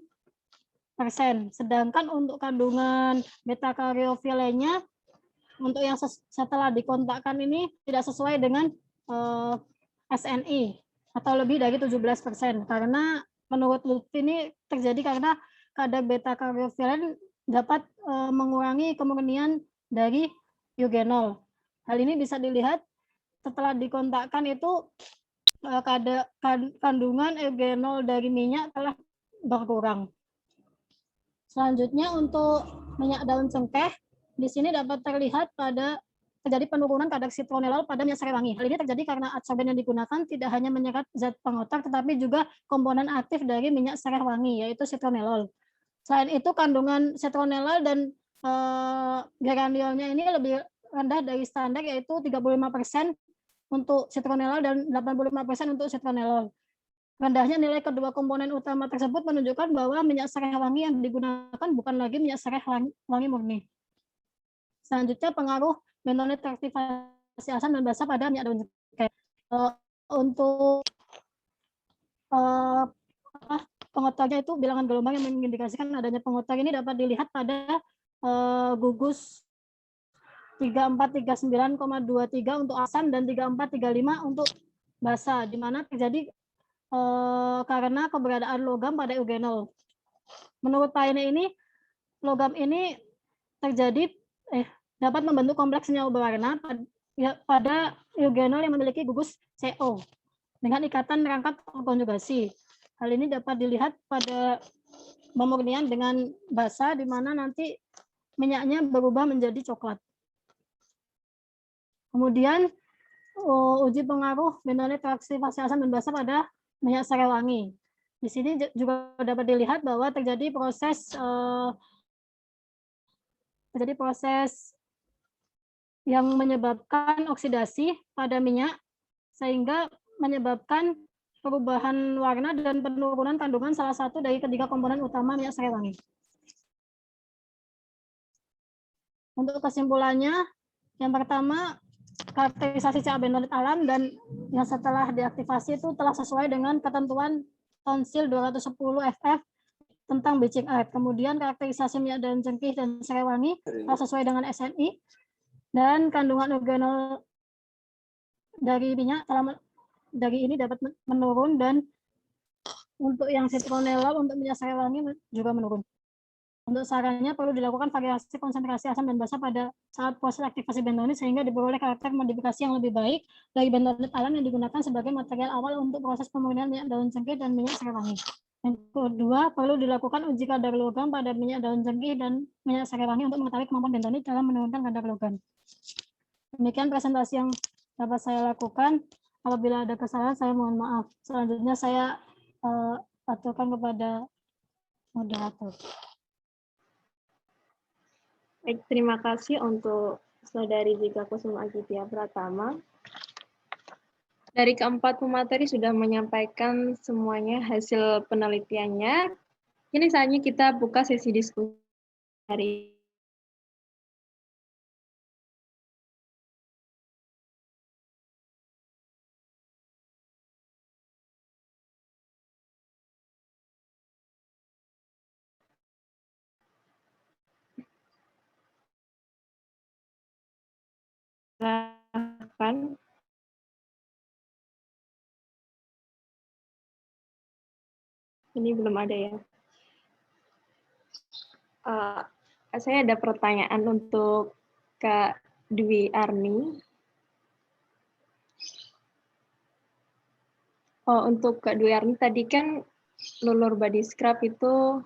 Sedangkan untuk kandungan beta karyofilenya untuk yang setelah dikontakkan ini tidak sesuai dengan SNI atau lebih dari 17%, karena menurut Lutfi ini terjadi karena kadar beta karyofilen dapat mengurangi kemurnian dari eugenol. Hal ini bisa dilihat setelah dikontakkan itu kandungan eugenol dari minyak telah berkurang. Selanjutnya untuk minyak daun cengkeh, di sini dapat terlihat terjadi penurunan kadar citronellol pada minyak serai wangi. Hal ini terjadi karena adsorben yang digunakan tidak hanya menyerap zat pengotak, tetapi juga komponen aktif dari minyak serai wangi, yaitu citronellol. Selain itu, kandungan citronellol dan geraniolnya ini lebih rendah dari standar, yaitu 35% untuk citronellol dan 85% untuk citronellol. Rendahnya nilai kedua komponen utama tersebut menunjukkan bahwa minyak serai wangi yang digunakan bukan lagi minyak serai wangi murni. Selanjutnya, pengaruh bentonit reaktivasi asam dan basa pada minyak daun cengkeh. Untuk pengotornya itu bilangan gelombang yang mengindikasikan adanya pengotor ini dapat dilihat pada gugus 3439,23 untuk asam dan 3435 untuk basa, di mana terjadi karena keberadaan logam pada eugenol. Menurut Paine ini, logam ini dapat membentuk kompleks senyawa berwarna pada eugenol yang memiliki gugus CO dengan ikatan rangkap konjugasi. Hal ini dapat dilihat pada pemurnian dengan basa, di mana nanti minyaknya berubah menjadi coklat. Kemudian uji pengaruh bentonit reaktivasi asam dan basa pada minyak serai wangi. Di sini juga dapat dilihat bahwa terjadi proses yang menyebabkan oksidasi pada minyak sehingga menyebabkan perubahan warna dan penurunan kandungan salah satu dari ketiga komponen utama minyak serai wangi. Untuk kesimpulannya, yang pertama, karakterisasi CA bentonit alam dan yang setelah diaktifasi itu telah sesuai dengan ketentuan Tonsil 210 FF tentang bleaching earth. Kemudian karakterisasi minyak daun cengkeh dan serai wangi telah sesuai dengan SNI, dan kandungan eugenol dari minyak dari ini dapat menurun, dan untuk yang citronellol untuk minyak serai wangi juga menurun. Untuk sarannya perlu dilakukan variasi konsentrasi asam dan basa pada saat proses aktivasi bentonit sehingga diperoleh karakter modifikasi yang lebih baik dari bentonit alam yang digunakan sebagai material awal untuk proses pemurnian minyak daun cengkeh dan minyak serai wangi. Yang kedua, perlu dilakukan uji kadar logam pada minyak daun cengkeh dan minyak serai wangi untuk mengetahui kemampuan bentonit dalam menurunkan kadar logam. Demikian presentasi yang dapat saya lakukan. Apabila ada kesalahan, saya mohon maaf. Selanjutnya saya aturkan kepada moderator. Baik, terima kasih untuk Saudari Jika Kusuma Aditya Pratama. Dari keempat pemateri sudah menyampaikan semuanya hasil penelitiannya. Ini saatnya kita buka sesi diskusi hari silahkan. Ini belum ada ya. Saya ada pertanyaan untuk Kak Dwi Arni. Oh, untuk Kak Dwi Arni tadi kan lulur body scrub itu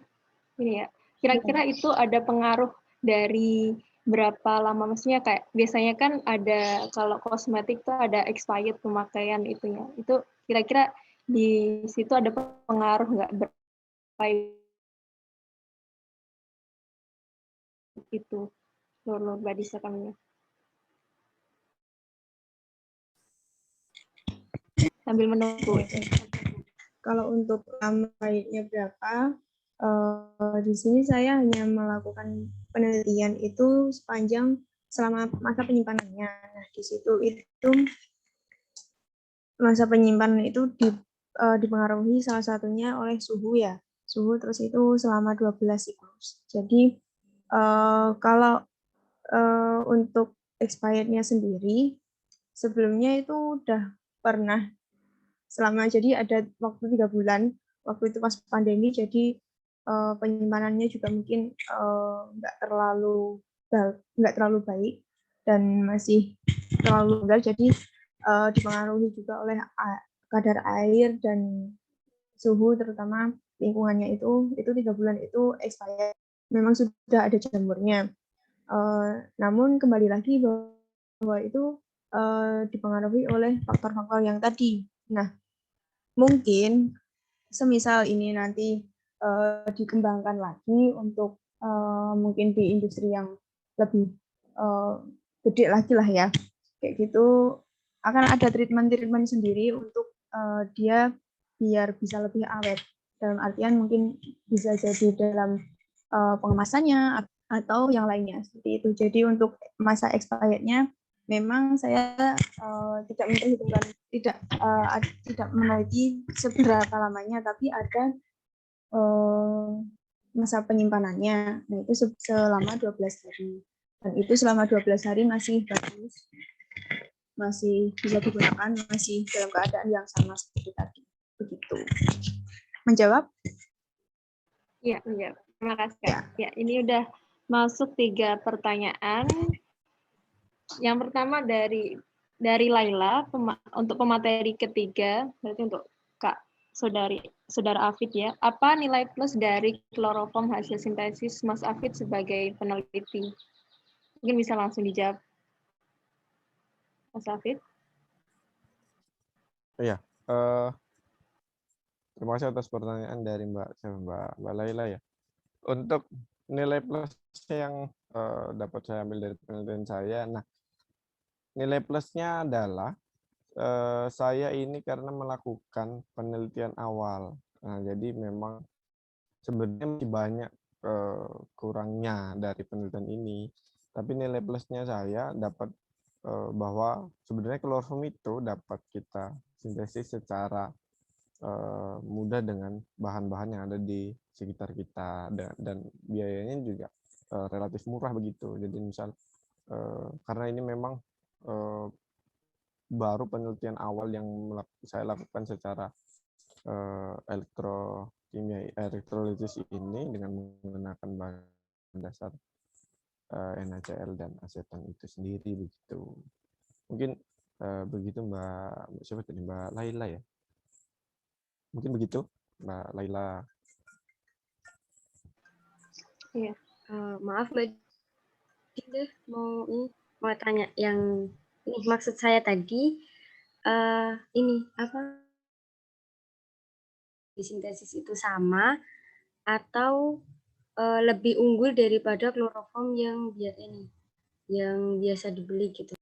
ini ya. Kira-kira itu ada pengaruh dari berapa lama, maksudnya kayak biasanya kan ada kalau kosmetik tuh ada expired pemakaian itunya. Itu kira-kira di situ ada pengaruh nggak berapa itu lulur body scrub-nya? Sambil menunggu. Kalau untuk lama-nya berapa, di sini saya hanya melakukan penelitian itu sepanjang selama masa penyimpanannya. Nah, di situ itu masa penyimpanan itu dipengaruhi salah satunya oleh suhu ya. Suhu terus itu selama 12 siklus. Jadi kalau untuk expirednya sendiri sebelumnya itu udah pernah selama, jadi ada waktu 3 bulan waktu itu pas pandemi, jadi penyimpanannya juga mungkin nggak terlalu baik dan masih terlalu longgar, jadi dipengaruhi juga oleh kadar air dan suhu, terutama lingkungannya itu 3 bulan itu expired, memang sudah ada jamurnya. Namun kembali lagi bahwa itu dipengaruhi oleh faktor-faktor yang tadi. Nah, mungkin semisal ini nanti dikembangkan lagi untuk mungkin di industri yang lebih gede lagi lah ya, kayak gitu akan ada treatment sendiri untuk dia biar bisa lebih awet, dalam artian mungkin bisa jadi dalam pengemasannya atau yang lainnya seperti itu. Jadi untuk masa expirednya memang saya tidak memperhitungkan, tidak meneliti seberapa lamanya, tapi ada masa penyimpanannya. Nah, itu selama 12 hari. Dan itu selama 12 hari masih bagus, masih bisa digunakan, masih dalam keadaan yang sama seperti tadi. Begitu. Menjawab? Iya, menjawab. Terima kasih, Kak. Ya, ini udah masuk 3 pertanyaan. Yang pertama dari Laila untuk pemateri ketiga, berarti untuk Kak Saudara Afid ya. Apa nilai plus dari kloroform hasil sintesis Mas Afid sebagai peneliti? Mungkin bisa langsung dijawab, Mas Afid. Iya. Terima kasih atas pertanyaan dari Mbak Laila ya. Untuk nilai plus yang dapat saya ambil dari penelitian saya, nah nilai plusnya adalah saya ini karena melakukan penelitian awal. Nah, jadi memang sebenarnya masih banyak kurangnya dari penelitian ini. Tapi nilai plusnya saya dapat bahwa sebenarnya kloroform itu dapat kita sintesis secara mudah dengan bahan-bahan yang ada di sekitar kita, dan biayanya juga relatif murah begitu. Jadi misal karena ini memang baru penelitian awal yang saya lakukan secara elektrolisis ini dengan menggunakan bahan dasar NaCl dan aseton itu sendiri begitu. Mungkin begitu Mbak Laila ya. Mungkin begitu Mbak Laila. Iya, maaf Mbak Dinda, mau tanya yang ini, maksud saya tadi ini apa, sintesis itu sama atau lebih unggul daripada kloroform yang biasa dibeli gitu.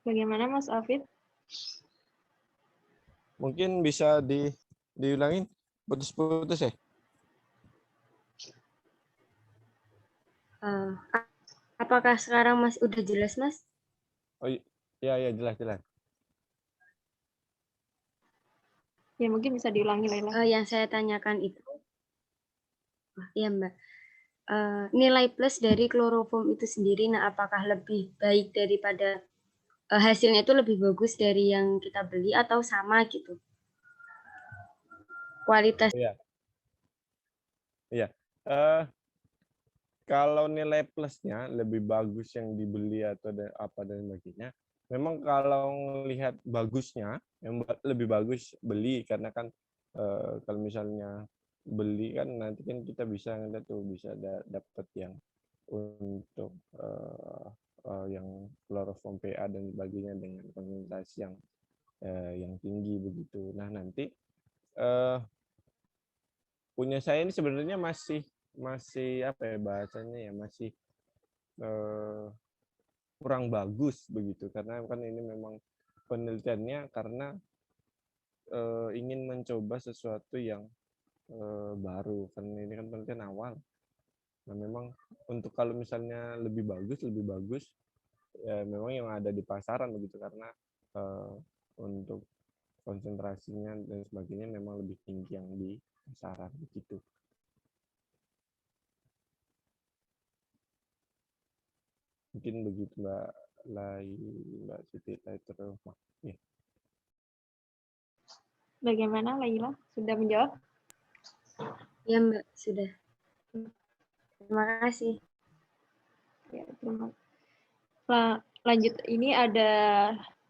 Bagaimana Mas Afid? Mungkin bisa diulangin, putus-putus ya? Apakah sekarang Mas udah jelas, Mas? Oh iya jelas. Ya mungkin bisa diulangi Laila. Yang saya tanyakan itu, iya Mbak, nilai plus dari kloroform itu sendiri, nah apakah lebih baik daripada hasilnya itu lebih bagus dari yang kita beli atau sama gitu? Kualitas. Iya. Kalau nilai plusnya lebih bagus yang dibeli atau apa dan sebagainya, memang kalau melihat bagusnya, yang lebih bagus beli karena kan kalau misalnya beli kan nanti kan kita bisa ngeliat tuh bisa dapat yang untuk yang kloroform PA dan sebagainya dengan konsentrasi yang tinggi begitu. Nah nanti punya saya ini sebenarnya masih apa ya bahasanya ya, masih kurang bagus begitu karena kan ini memang penelitiannya karena ingin mencoba sesuatu yang baru kan ini kan penelitian awal. Nah memang untuk kalau misalnya lebih bagus ya memang yang ada di pasaran begitu karena untuk konsentrasinya dan sebagainya memang lebih tinggi yang di pasaran begitu. Mungkin begitu Mbak Siti terus. Ya. Bagaimana Laila? Sudah menjawab? Ya Mbak, sudah. Terima kasih. Ya, lanjut, ini ada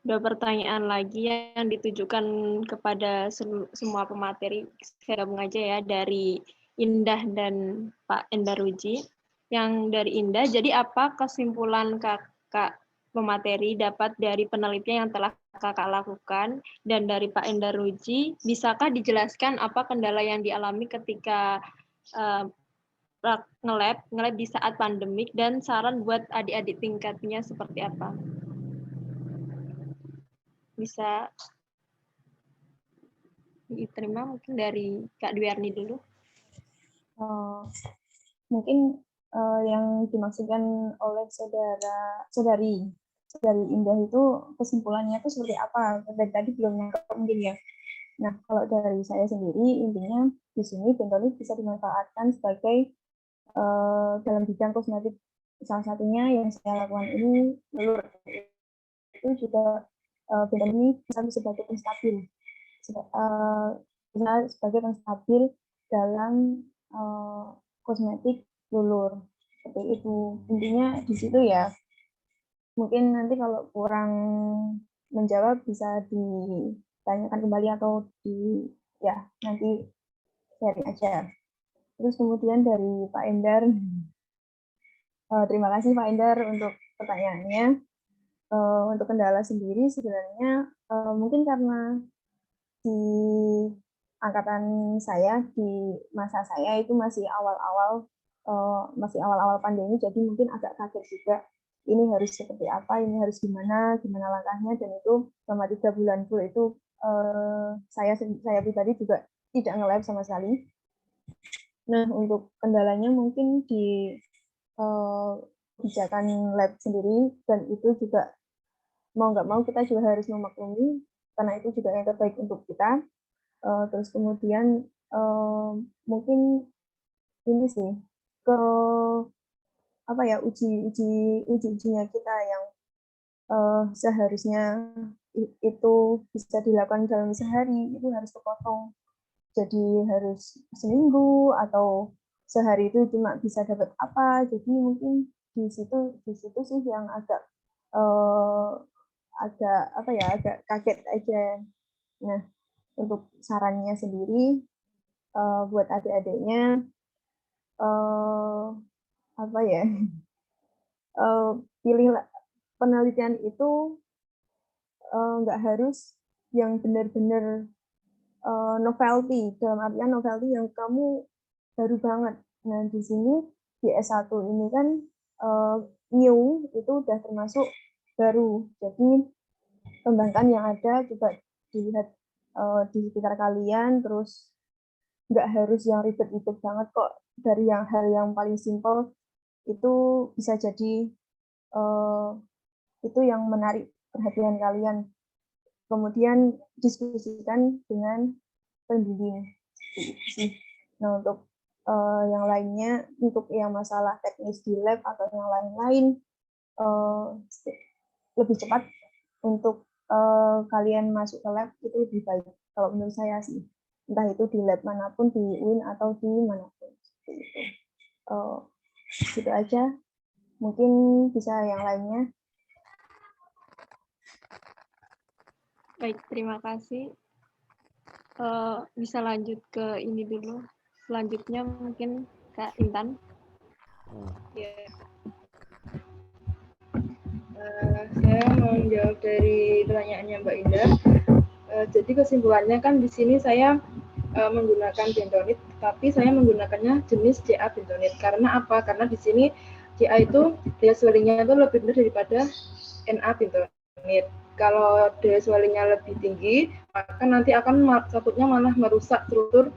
2 pertanyaan lagi yang ditujukan kepada semua pemateri. Saya gabung aja ya, dari Indah dan Pak Endaruji. Yang dari Indah, jadi apa kesimpulan kakak pemateri dapat dari penelitian yang telah kakak lakukan? Dan dari Pak Endaruji, bisakah dijelaskan apa kendala yang dialami ketika nge-lab di saat pandemik dan saran buat adik-adik tingkatnya seperti apa? Bisa diterima mungkin dari Kak Dwiarni dulu. Mungkin yang dimaksudkan oleh saudari Indah itu kesimpulannya itu seperti apa? Dari tadi belum nangkep mungkin ya. Nah, kalau dari saya sendiri intinya di sini bentonit bisa dimanfaatkan sebagai dalam bidang kosmetik. Salah satunya yang saya lakukan ini itu juga bentonit ini bisa sebagai penstabil, bisa sebagai penstabil dalam kosmetik lulur seperti itu. Intinya di situ ya. Mungkin nanti kalau kurang menjawab bisa ditanyakan kembali atau nanti sharing aja. Terus kemudian dari Pak Endar, terima kasih Pak Endar untuk pertanyaannya. Untuk kendala sendiri sebenarnya mungkin karena di angkatan saya, di masa saya itu masih awal-awal pandemi, jadi mungkin agak kaget juga ini harus seperti apa, ini harus gimana langkahnya, dan itu selama 3 bulan full itu saya pribadi juga tidak nge-lab sama sekali. Nah, untuk kendalanya mungkin di kebijakan lab sendiri, dan itu juga mau nggak mau kita juga harus memaklumi karena itu juga yang terbaik untuk kita. Terus kemudian mungkin ini sih ke ujinya kita yang seharusnya itu bisa dilakukan dalam sehari, itu harus kepotong jadi harus seminggu atau sehari itu cuma bisa dapat apa. Jadi mungkin di situ sih yang agak agak kaget aja. Nah, untuk sarannya sendiri buat adik-adiknya pilih penelitian itu nggak harus yang benar-benar novelty, dalam artian novelty yang kamu baru banget. Nah, di sini di S1 ini kan new itu udah termasuk baru. Jadi kembangkan yang ada, coba dilihat di sekitar kalian, terus nggak harus yang ribet-ribet banget kok, dari yang hal yang paling simpel itu bisa jadi itu yang menarik perhatian kalian. Kemudian diskusikan dengan pembimbing. Nah, untuk yang lainnya, untuk yang masalah teknis di lab atau yang lain-lain, lebih cepat untuk kalian masuk ke lab itu lebih baik. Kalau menurut saya sih, entah itu di lab manapun, di UIN atau di manapun. Gitu aja. Mungkin bisa yang lainnya. Baik, terima kasih. Bisa lanjut ke ini dulu. Selanjutnya mungkin Kak Intan. Ya. Saya mau menjawab dari pertanyaannya Mbak Indah. Jadi kesimpulannya kan di sini saya menggunakan bentonit, tapi saya menggunakannya jenis CA bentonit. Karena apa? Karena di sini CA itu daya swellingnya itu lebih rendah daripada NA bentonit. Kalau daya swellingnya lebih tinggi, maka nanti akan takutnya malah merusak struktur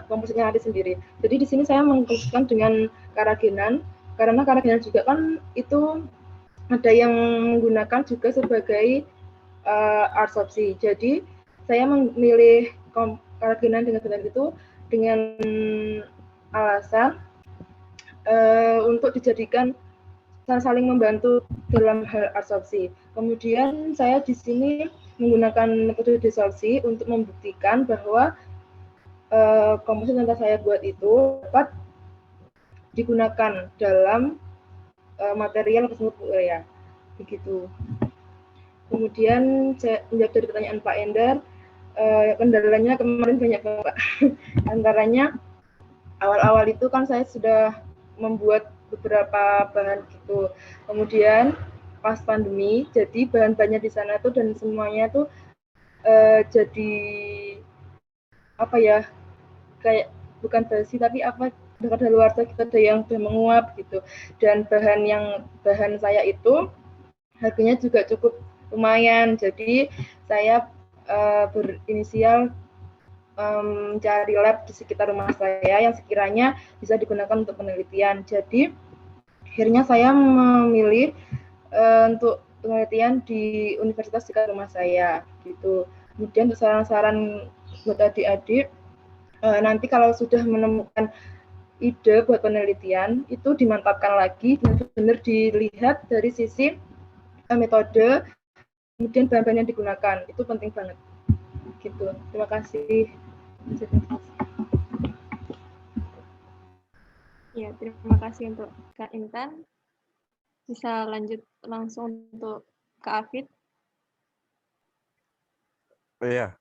kompositnya nanti sendiri. Jadi di sini saya mengkhususkan dengan karagenan, karena karagenan juga kan itu ada yang menggunakan juga sebagai adsorpsi. Jadi saya memilih karagenan dengan bentonit itu dengan alasan untuk dijadikan saling membantu dalam hal adsorpsi. Kemudian saya di sini menggunakan metode desorpsi untuk membuktikan bahwa komposit yang saya buat itu dapat digunakan dalam material tersebut urea. Begitu. Kemudian saya menjawab dari pertanyaan Pak Endar, kendalanya kemarin banyak Pak. Antaranya awal-awal itu kan saya sudah membuat beberapa bahan gitu. Kemudian pas pandemi, jadi bahan-bahannya di sana tuh dan semuanya tuh jadi apa ya, kayak bukan basi tapi apa, udah kadaluarsa gitu, ada yang udah menguap gitu. Dan bahan saya itu harganya juga cukup lumayan. Jadi saya berinisial mencari lab di sekitar rumah saya yang sekiranya bisa digunakan untuk penelitian. Jadi akhirnya saya memilih untuk penelitian di universitas dekat rumah saya gitu. Kemudian untuk saran-saran buat adik-adik, nanti kalau sudah menemukan ide buat penelitian itu dimantapkan lagi, benar-benar dilihat dari sisi metode, kemudian bahan-bahan yang digunakan, itu penting banget gitu. Terima kasih. Ya, terima kasih untuk Kak Intan. Bisa lanjut langsung untuk Kak Afid. Iya,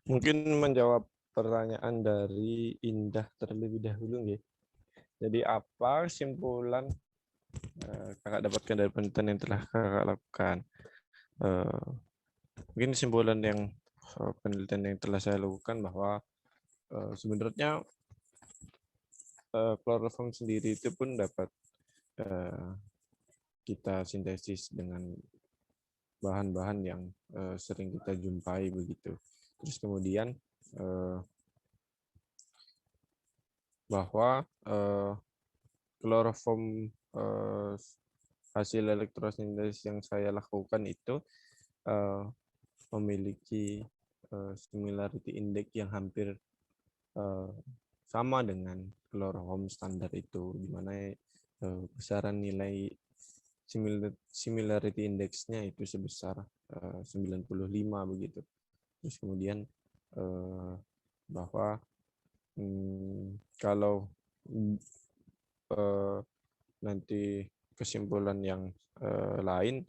mungkin menjawab pertanyaan dari Indah terlebih dahulu nih. Jadi apa kesimpulan kakak dapatkan dari penelitian yang telah kakak lakukan? Mungkin kesimpulan yang penelitian yang telah saya lakukan bahwa sebenarnya kloroform sendiri itu pun dapat kita sintesis dengan bahan-bahan yang sering kita jumpai begitu. Terus kemudian bahwa kloroform hasil elektrosintesis yang saya lakukan itu memiliki similarity index yang hampir sama dengan kloroform standar itu, di mana besaran nilai similarity index-nya itu sebesar 95 begitu. Terus kemudian bahwa kalau nanti kesimpulan yang lain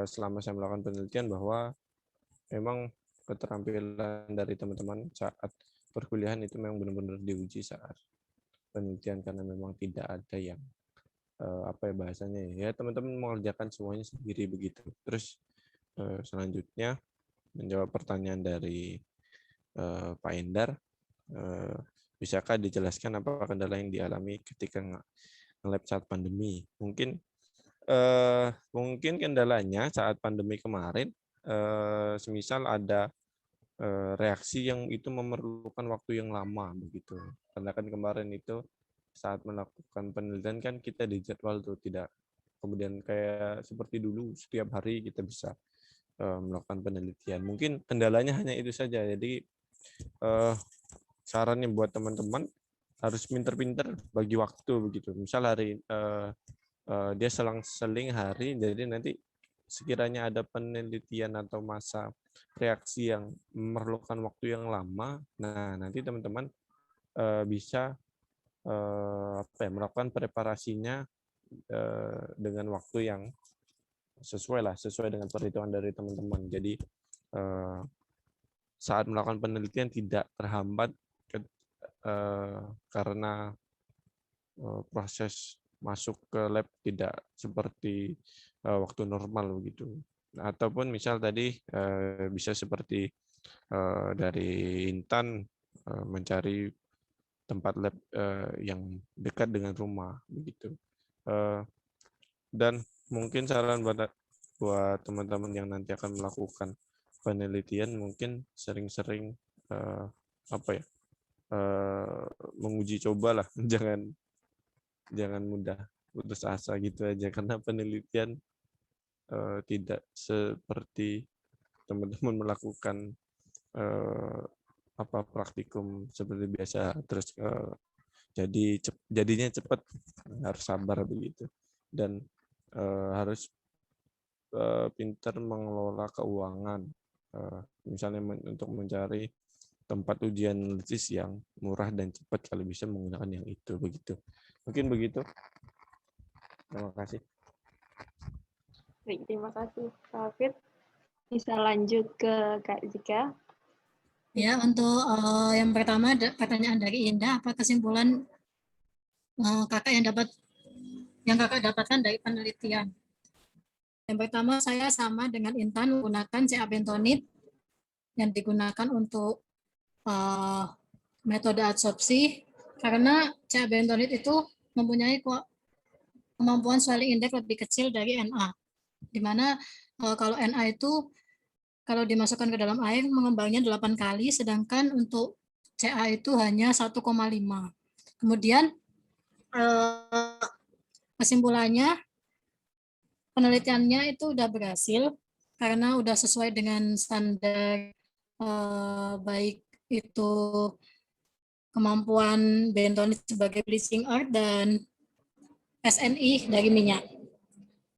selama saya melakukan penelitian bahwa memang keterampilan dari teman-teman saat perkuliahan itu memang benar-benar diuji saat penelitian, karena memang tidak ada yang apa ya bahasanya ya, teman-teman mengerjakan semuanya sendiri begitu. Terus selanjutnya menjawab pertanyaan dari Pak Endar, bisakah dijelaskan apa kendala yang dialami ketika nge-lab saat pandemi? Mungkin Mungkin kendalanya saat pandemi kemarin, semisal ada reaksi yang itu memerlukan waktu yang lama begitu. Karena kan kemarin itu saat melakukan penelitian kan kita dijadwal tuh, tidak kemudian kayak seperti dulu setiap hari kita bisa melakukan penelitian. Mungkin kendalanya hanya itu saja. Jadi sarannya buat teman-teman harus pinter-pinter bagi waktu begitu. Misal hari dia selang-seling hari, jadi nanti sekiranya ada penelitian atau masa reaksi yang memerlukan waktu yang lama, nah nanti teman-teman bisa melakukan preparasinya dengan waktu yang sesuai dengan perhitungan dari teman-teman. Jadi saat melakukan penelitian tidak terhambat karena proses masuk ke lab tidak seperti waktu normal begitu. Ataupun misal tadi bisa seperti dari Intan mencari tempat lab yang dekat dengan rumah begitu. Dan mungkin saran buat teman-teman yang nanti akan melakukan penelitian, mungkin sering-sering menguji coba lah, jangan mudah putus asa gitu aja, karena penelitian tidak seperti teman-teman melakukan praktikum seperti biasa terus jadinya cepat, harus sabar begitu, dan harus pintar mengelola keuangan, misalnya untuk mencari tempat ujian tesis yang murah dan cepat kalau bisa menggunakan yang itu begitu. Mungkin begitu. Terima kasih. Baik, terima kasih Kak Hafid. Bisa lanjut ke Kak Zika. Ya, untuk yang pertama pertanyaan dari Indah, apa kesimpulan kakak yang kakak dapatkan dari penelitian? Yang pertama, saya sama dengan Intan menggunakan CA bentonit yang digunakan untuk metode adsorpsi, karena CA bentonit itu mempunyai kemampuan swelling index lebih kecil dari NA, di mana kalau NA itu kalau dimasukkan ke dalam air mengembangnya 8 kali, sedangkan untuk CA itu hanya 1,5. Kemudian kesimpulannya penelitiannya itu udah berhasil karena udah sesuai dengan standar baik itu kemampuan bentonit sebagai bleaching earth dan SNI dari minyak.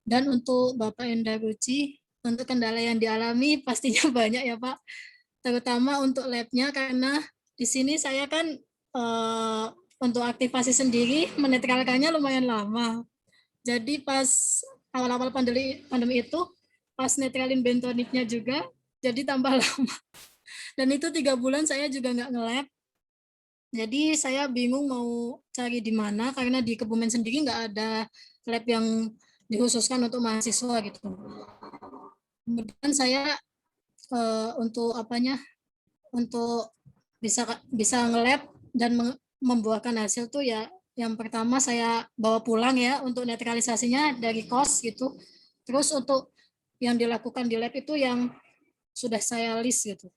Dan untuk Bapak Endar Ruci, untuk kendala yang dialami pastinya banyak ya Pak, terutama untuk labnya, karena di sini saya kan untuk aktivasi sendiri menetralkannya lumayan lama. Jadi pas awal-awal pandemi itu, pas netralin bentonitnya juga, jadi tambah lama. Dan itu 3 bulan saya juga nggak nge-lab. Jadi saya bingung mau cari di mana, karena di Kebumen sendiri nggak ada lab yang dikhususkan untuk mahasiswa gitu. Kemudian saya untuk bisa nge-lab dan membuahkan hasil tuh ya, yang pertama saya bawa pulang ya untuk netralisasinya dari kos gitu. Terus untuk yang dilakukan di lab itu yang sudah saya list gitu.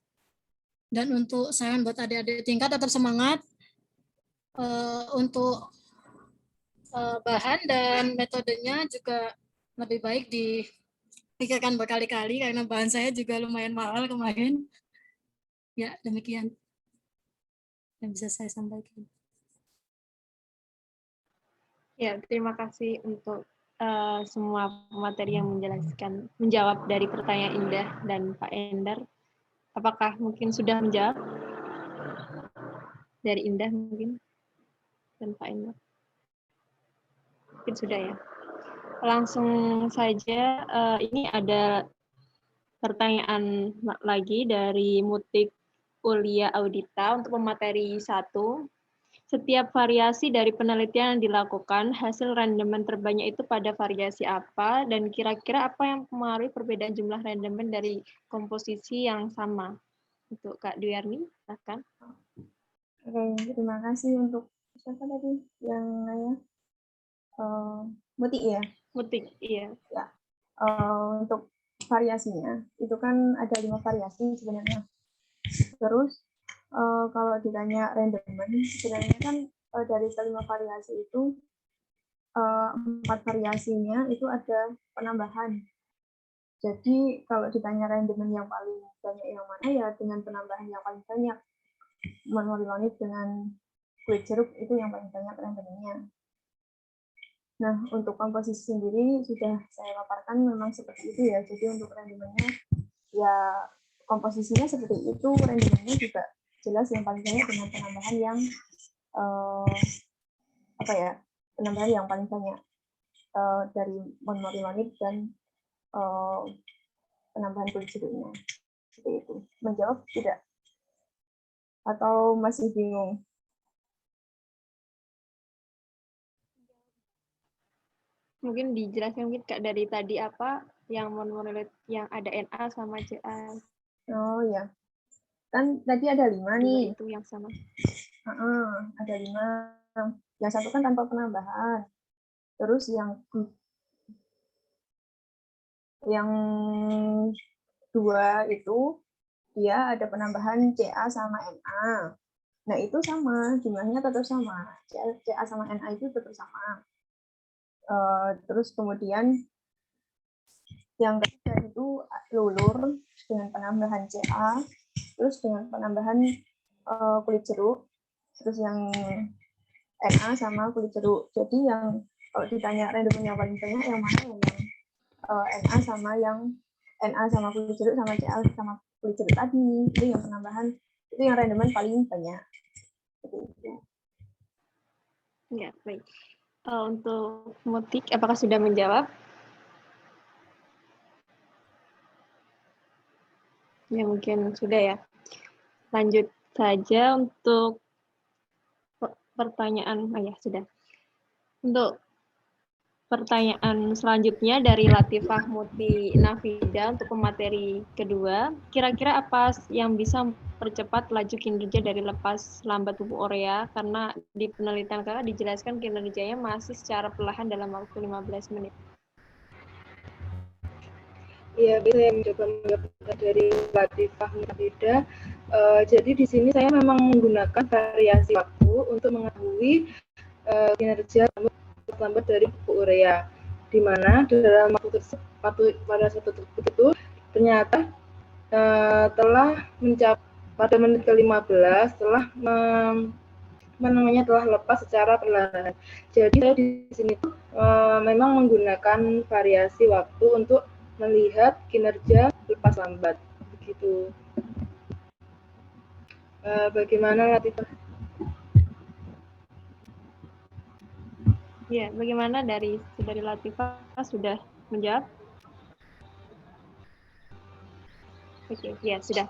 Dan untuk saran buat adik-adik tingkat, tetap semangat untuk bahan dan metodenya juga lebih baik dipikirkan berkali-kali, karena bahan saya juga lumayan mahal kemarin. Ya, demikian yang bisa saya sampaikan. Ya, terima kasih untuk semua materi yang menjawab dari pertanyaan Indah dan Pak Endar. Apakah mungkin sudah menjawab dari Indah mungkin dan Pak Endar? Mungkin sudah ya. Langsung saja, ini ada pertanyaan lagi dari Mutik Ulia Audita untuk pemateri 1. Setiap variasi dari penelitian yang dilakukan, hasil randoman terbanyak itu pada variasi apa, dan kira-kira apa yang mempengaruhi perbedaan jumlah randoman dari komposisi yang sama? Untuk Kak Duyarni, silakan. Oke, terima kasih untuk siapa tadi yang nanya? Muti ya. Mutik, iya. Ya, untuk variasinya itu kan ada 5 variasi sebenarnya. Terus kalau ditanya rendemen, sebenarnya kan dari kelima variasi itu 4 variasinya itu ada penambahan. Jadi kalau ditanya rendemen yang paling banyak yang mana, ya dengan penambahan yang paling banyak. Monolinit dengan kulit jeruk itu yang paling banyak rendemennya. Nah, untuk komposisi sendiri sudah saya paparkan memang seperti itu ya. Jadi untuk rendemennya ya komposisinya seperti itu, rendemennya juga jelas yang paling banyak dengan penambahan yang penambahan yang paling banyak dari monolinit dan penambahan kulit jeruknya. Seperti itu. Menjawab tidak? Atau masih bingung? Mungkin dijelaskan mungkin Kak dari tadi apa yang monolit yang ada Na sama Ca. Oh ya, kan tadi ada 5 nih. Itu yang sama. Ada 5. Yang satu kan tanpa penambahan. Terus yang 2 itu dia ada penambahan Ca sama Na. Nah itu sama, jumlahnya tetap sama. Ca sama Na itu tetap sama. Terus kemudian yang ketiga itu lulur dengan penambahan Ca, terus dengan penambahan kulit jeruk, terus yang Na sama kulit jeruk. Jadi yang kalau ditanya rendemen yang paling banyak yang mana, yang Na sama kulit jeruk sama Ca sama kulit jeruk tadi, itu yang penambahan, itu yang rendemen paling banyak. Ya, baik. Untuk Mutik, apakah sudah menjawab? Ya, mungkin sudah ya. Lanjut saja untuk pertanyaan. Ya, sudah. Untuk pertanyaan selanjutnya dari Latifah Muti Nafida untuk pemateri kedua. Kira-kira apa yang bisa mempercepat laju kinerja dari lepas lambat pupuk urea? Karena di penelitian kakak dijelaskan kinerjanya masih secara perlahan dalam waktu 15 menit. Iya, bisa saya mencoba menjawab dari Latifah Nafida. Jadi di sini saya memang menggunakan variasi waktu untuk mengetahui kinerja lambat dari pupuk urea, di mana dalam waktu pada satu tersebut itu ternyata telah mencapai pada menit ke-15 telah telah lepas secara perlahan. Jadi saya di sini tuh memang menggunakan variasi waktu untuk melihat kinerja lepas lambat, begitu. Bagaimana Latifah? Ya, bagaimana dari Latifah sudah menjawab? Oke, ya sudah.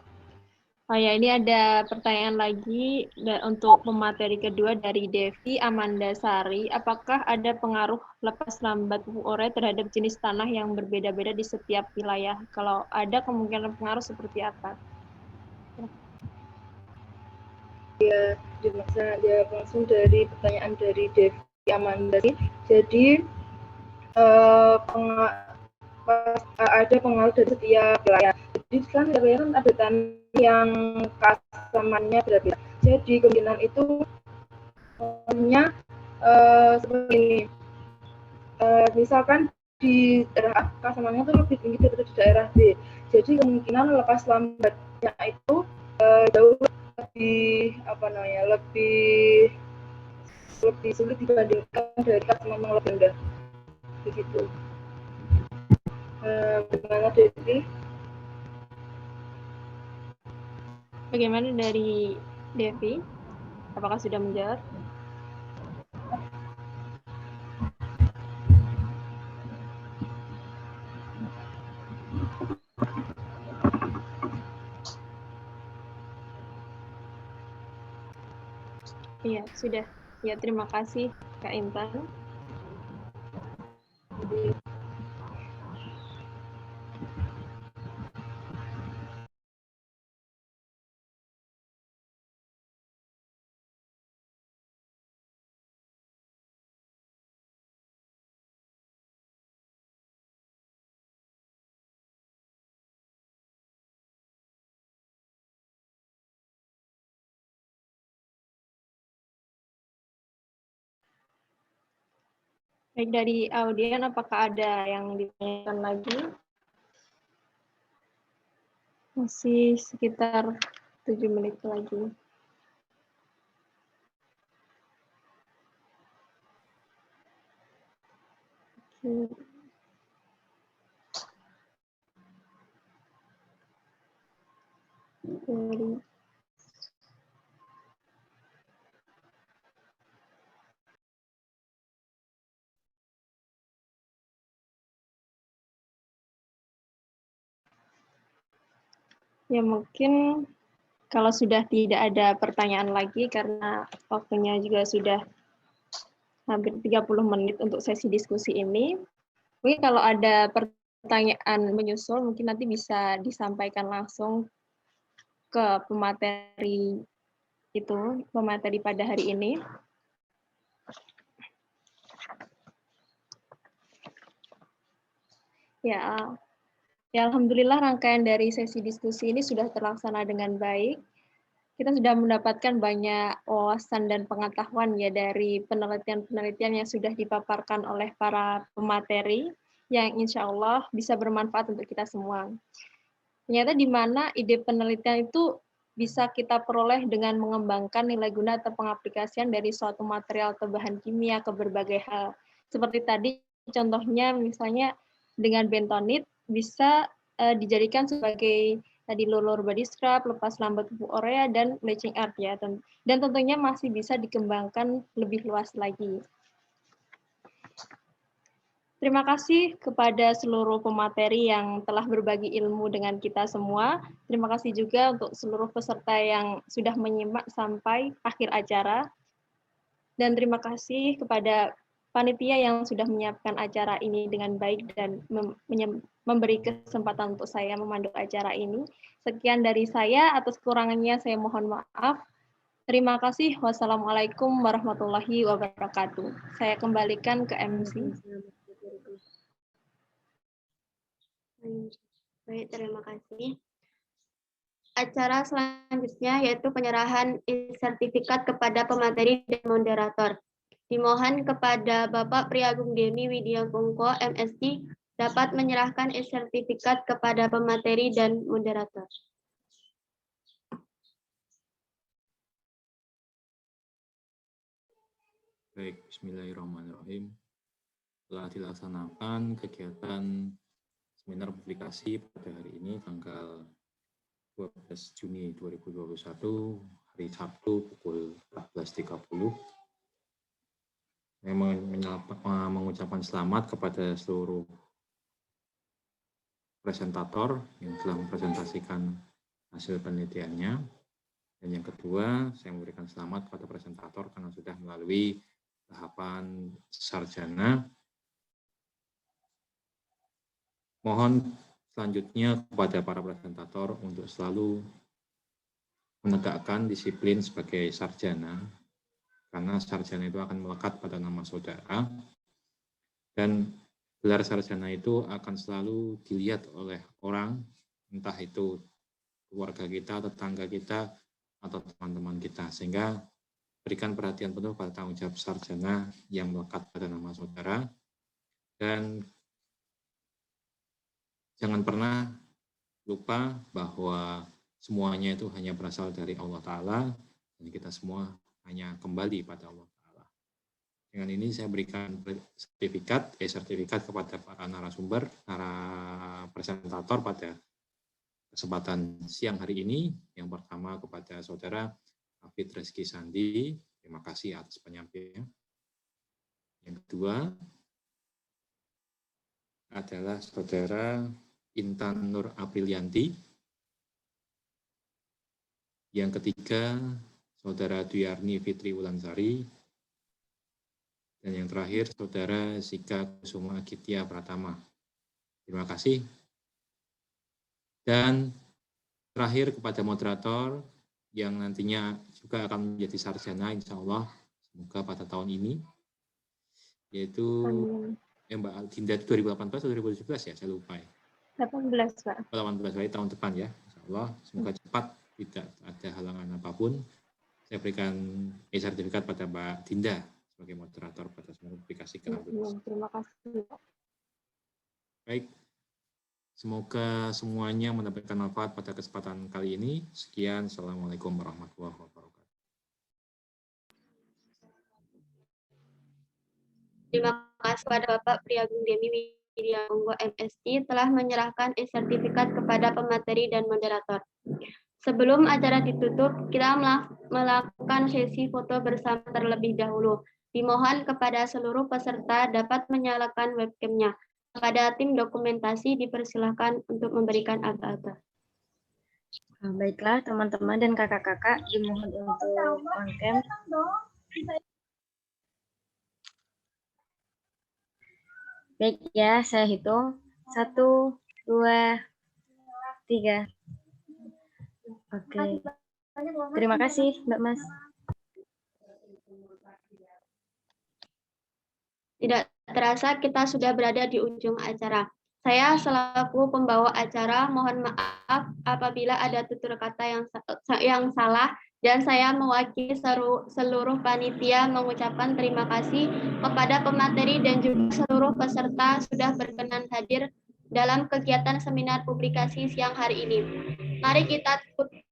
Oh ya, ini ada pertanyaan lagi untuk pemateri kedua dari Devi Amanda Sari. Apakah ada pengaruh lepas lambat pupuk urea terhadap jenis tanah yang berbeda-beda di setiap wilayah? Kalau ada, kemungkinan pengaruh seperti apa? Ya, dia langsung dari pertanyaan dari Devi Amanda. Jadi ada pengaruh dari setiap wilayah. Jadi kan wilayah kan ada tanah yang keasamannya berbeda. Jadi kemungkinan itu hanya seperti ini. Misalkan di daerah A keasamannya itu lebih tinggi daripada di daerah B. Jadi kemungkinan lepas lambatnya itu jauh lebih sulit dibandingkan dari keasaman yang lebih rendah. Begitu. Bagaimana Devi? Bagaimana dari Devi? Apakah sudah menjawab? Iya, sudah. Ya, terima kasih Kak Intan. Baik, dari audien apakah ada yang ditanyakan lagi? Masih sekitar 7 menit lagi. Oke. Dari ya mungkin kalau sudah tidak ada pertanyaan lagi karena waktunya juga sudah hampir 30 menit untuk sesi diskusi ini. Mungkin kalau ada pertanyaan menyusul mungkin nanti bisa disampaikan langsung ke pemateri pada hari ini. Ya, alhamdulillah rangkaian dari sesi diskusi ini sudah terlaksana dengan baik. Kita sudah mendapatkan banyak wawasan dan pengetahuan ya dari penelitian-penelitian yang sudah dipaparkan oleh para pemateri yang insya Allah bisa bermanfaat untuk kita semua. Ternyata di mana ide penelitian itu bisa kita peroleh dengan mengembangkan nilai guna atau pengaplikasian dari suatu material atau bahan kimia ke berbagai hal. Seperti tadi contohnya misalnya dengan bentonit bisa dijadikan sebagai tadi lulur body scrub, lepas lambat pupuk urea, dan bleaching earth ya. Dan tentunya masih bisa dikembangkan lebih luas lagi. Terima kasih kepada seluruh pemateri yang telah berbagi ilmu dengan kita semua. Terima kasih juga untuk seluruh peserta yang sudah menyimak sampai akhir acara. Dan terima kasih kepada panitia yang sudah menyiapkan acara ini dengan baik dan memberi kesempatan untuk saya memandu acara ini. Sekian dari saya, atas kekurangannya saya mohon maaf. Terima kasih. Wassalamualaikum warahmatullahi wabarakatuh. Saya kembalikan ke MC. Baik, terima kasih. Acara selanjutnya yaitu penyerahan sertifikat kepada pemateri dan moderator. Dimohon kepada Bapak Priagung Deni Widiakongko, MSc, dapat menyerahkan sertifikat kepada pemateri dan moderator. Baik, bismillahirrahmanirrahim. Telah dilaksanakan kegiatan seminar publikasi pada hari ini tanggal 12 Juni 2021, hari Sabtu pukul 14.30. Saya mengucapkan selamat kepada seluruh presentator yang telah mempresentasikan hasil penelitiannya. Dan yang kedua, saya memberikan selamat kepada presentator karena sudah melalui tahapan sarjana. Mohon selanjutnya kepada para presentator untuk selalu menegakkan disiplin sebagai sarjana, karena sarjana itu akan melekat pada nama saudara, dan gelar sarjana itu akan selalu dilihat oleh orang, entah itu keluarga kita, tetangga kita, atau teman-teman kita, sehingga berikan perhatian penuh pada tanggung jawab sarjana yang melekat pada nama saudara, dan jangan pernah lupa bahwa semuanya itu hanya berasal dari Allah Ta'ala, dan kita semua hanya kembali pada Allah Ta'ala. Dengan ini saya berikan sertifikat kepada para narasumber, para presentator pada kesempatan siang hari ini. Yang pertama kepada saudara Hafid Reski Sandi, terima kasih atas penyampaiannya. Yang kedua adalah saudara Intan Nur Aprilianti. Yang ketiga saudara Duyarni Fitri Wulansari. Dan yang terakhir saudara Sika Kusuma Agitya Pratama. Terima kasih. Dan terakhir kepada moderator yang nantinya juga akan menjadi sarjana insya Allah, semoga pada tahun ini, yaitu Mbak Dinda 2018 atau 2017 ya, saya lupa ya. 18 Pak. 18 berarti tahun depan ya, insya Allah, semoga cepat, tidak ada halangan apapun. Saya berikan sertifikat pada Mbak Dinda, sebagai moderator pada semua publikasi kelanjutan. Terima kasih. Baik, semoga semuanya mendapatkan manfaat pada kesempatan kali ini. Sekian, Assalamualaikum warahmatullahi wabarakatuh. Terima kasih kepada Bapak Priagung Demi Widiamonggo MSI telah menyerahkan e-sertifikat kepada pemateri dan moderator. Sebelum acara ditutup, kita melakukan sesi foto bersama terlebih dahulu. Dimohon kepada seluruh peserta dapat menyalakan webcam-nya. Kepada tim dokumentasi dipersilahkan untuk memberikan aba-aba. Baiklah teman-teman dan kakak-kakak, dimohon untuk on cam. Baik ya, saya hitung. 1, 2, 3. Oke. Terima kasih, Mbak Mas. Tidak terasa kita sudah berada di ujung acara. Saya selaku pembawa acara mohon maaf apabila ada tutur kata yang salah, dan saya mewakili seluruh panitia mengucapkan terima kasih kepada pemateri dan juga seluruh peserta sudah berkenan hadir dalam kegiatan seminar publikasi siang hari ini. Mari kita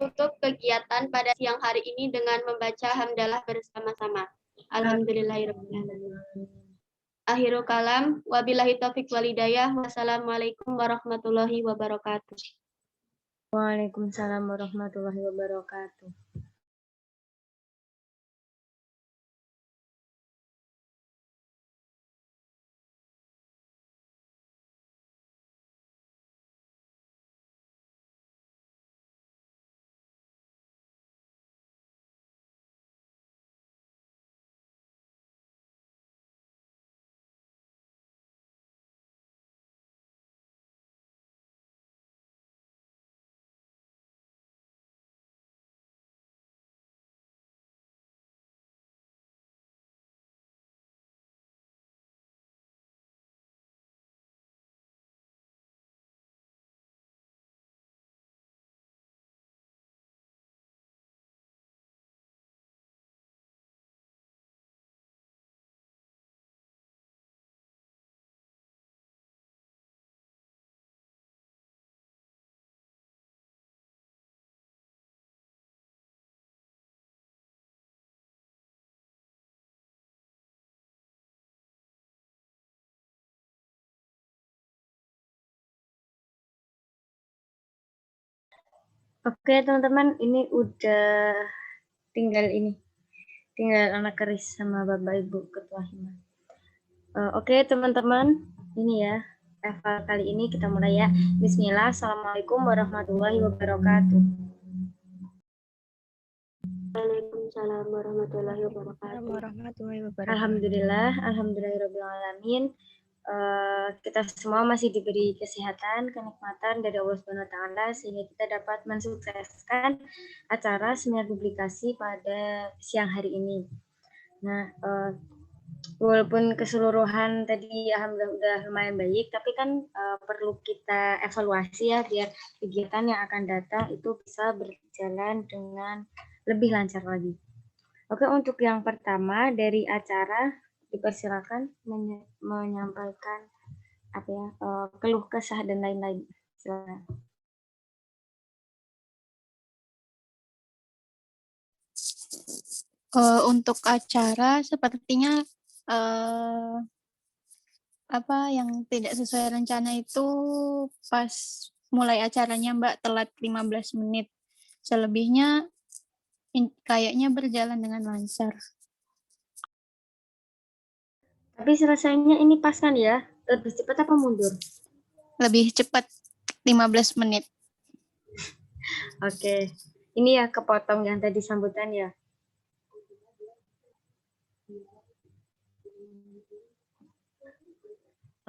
tutup kegiatan pada siang hari ini dengan membaca hamdalah bersama-sama. Alhamdulillahirabbil alamin. Akhirul kalam, wabillahi taufiq walhidayah, wassalamualaikum warahmatullahi wabarakatuh. Waalaikumsalam warahmatullahi wabarakatuh. Oke teman-teman, ini udah tinggal anak keris sama Bapak Ibu Ketua Hima. Oke teman-teman, ini ya eval kali ini kita mulai ya. Bismillah, Assalamualaikum warahmatullahi wabarakatuh. Waalaikumsalam warahmatullahi wabarakatuh. Alhamdulillahirabbil alamin. Kita semua masih diberi kesehatan, kenikmatan dari Allah Subhanahu wa taala sehingga kita dapat mensukseskan acara seminar publikasi pada siang hari ini. Nah, walaupun keseluruhan tadi alhamdulillah udah lumayan baik, tapi kan perlu kita evaluasi ya biar kegiatan yang akan datang itu bisa berjalan dengan lebih lancar lagi. Oke, untuk yang pertama dari acara dipersilakan menyampaikan keluh kesah dan lain-lain. Silakan. Untuk acara sepertinya yang tidak sesuai rencana itu pas mulai acaranya Mbak telat 15 menit. Selebihnya kayaknya berjalan dengan lancar. Tapi selesainya ini pas kan ya? Lebih cepat apa mundur? Lebih cepat 15 menit. Oke. Ini ya kepotong yang tadi sambutan ya.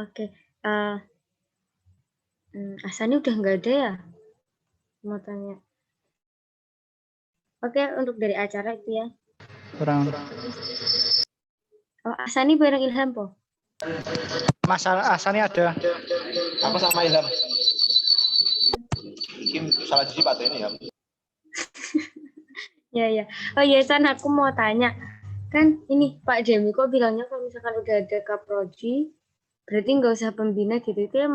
Oke. Asani udah nggak ada ya? Mau tanya. Oke, untuk dari acara itu ya. Kurang. Oh, Asani bareng Ilham po? Mas Asani ada. Aku sama Ilham. Ini salah sisi Pak ini ya. Ya. Oh iya San, aku mau tanya. Kan ini Pak Jemiko bilangnya kalau misalkan udah ada kaprodi, berarti nggak usah pembina gitu. Itu emang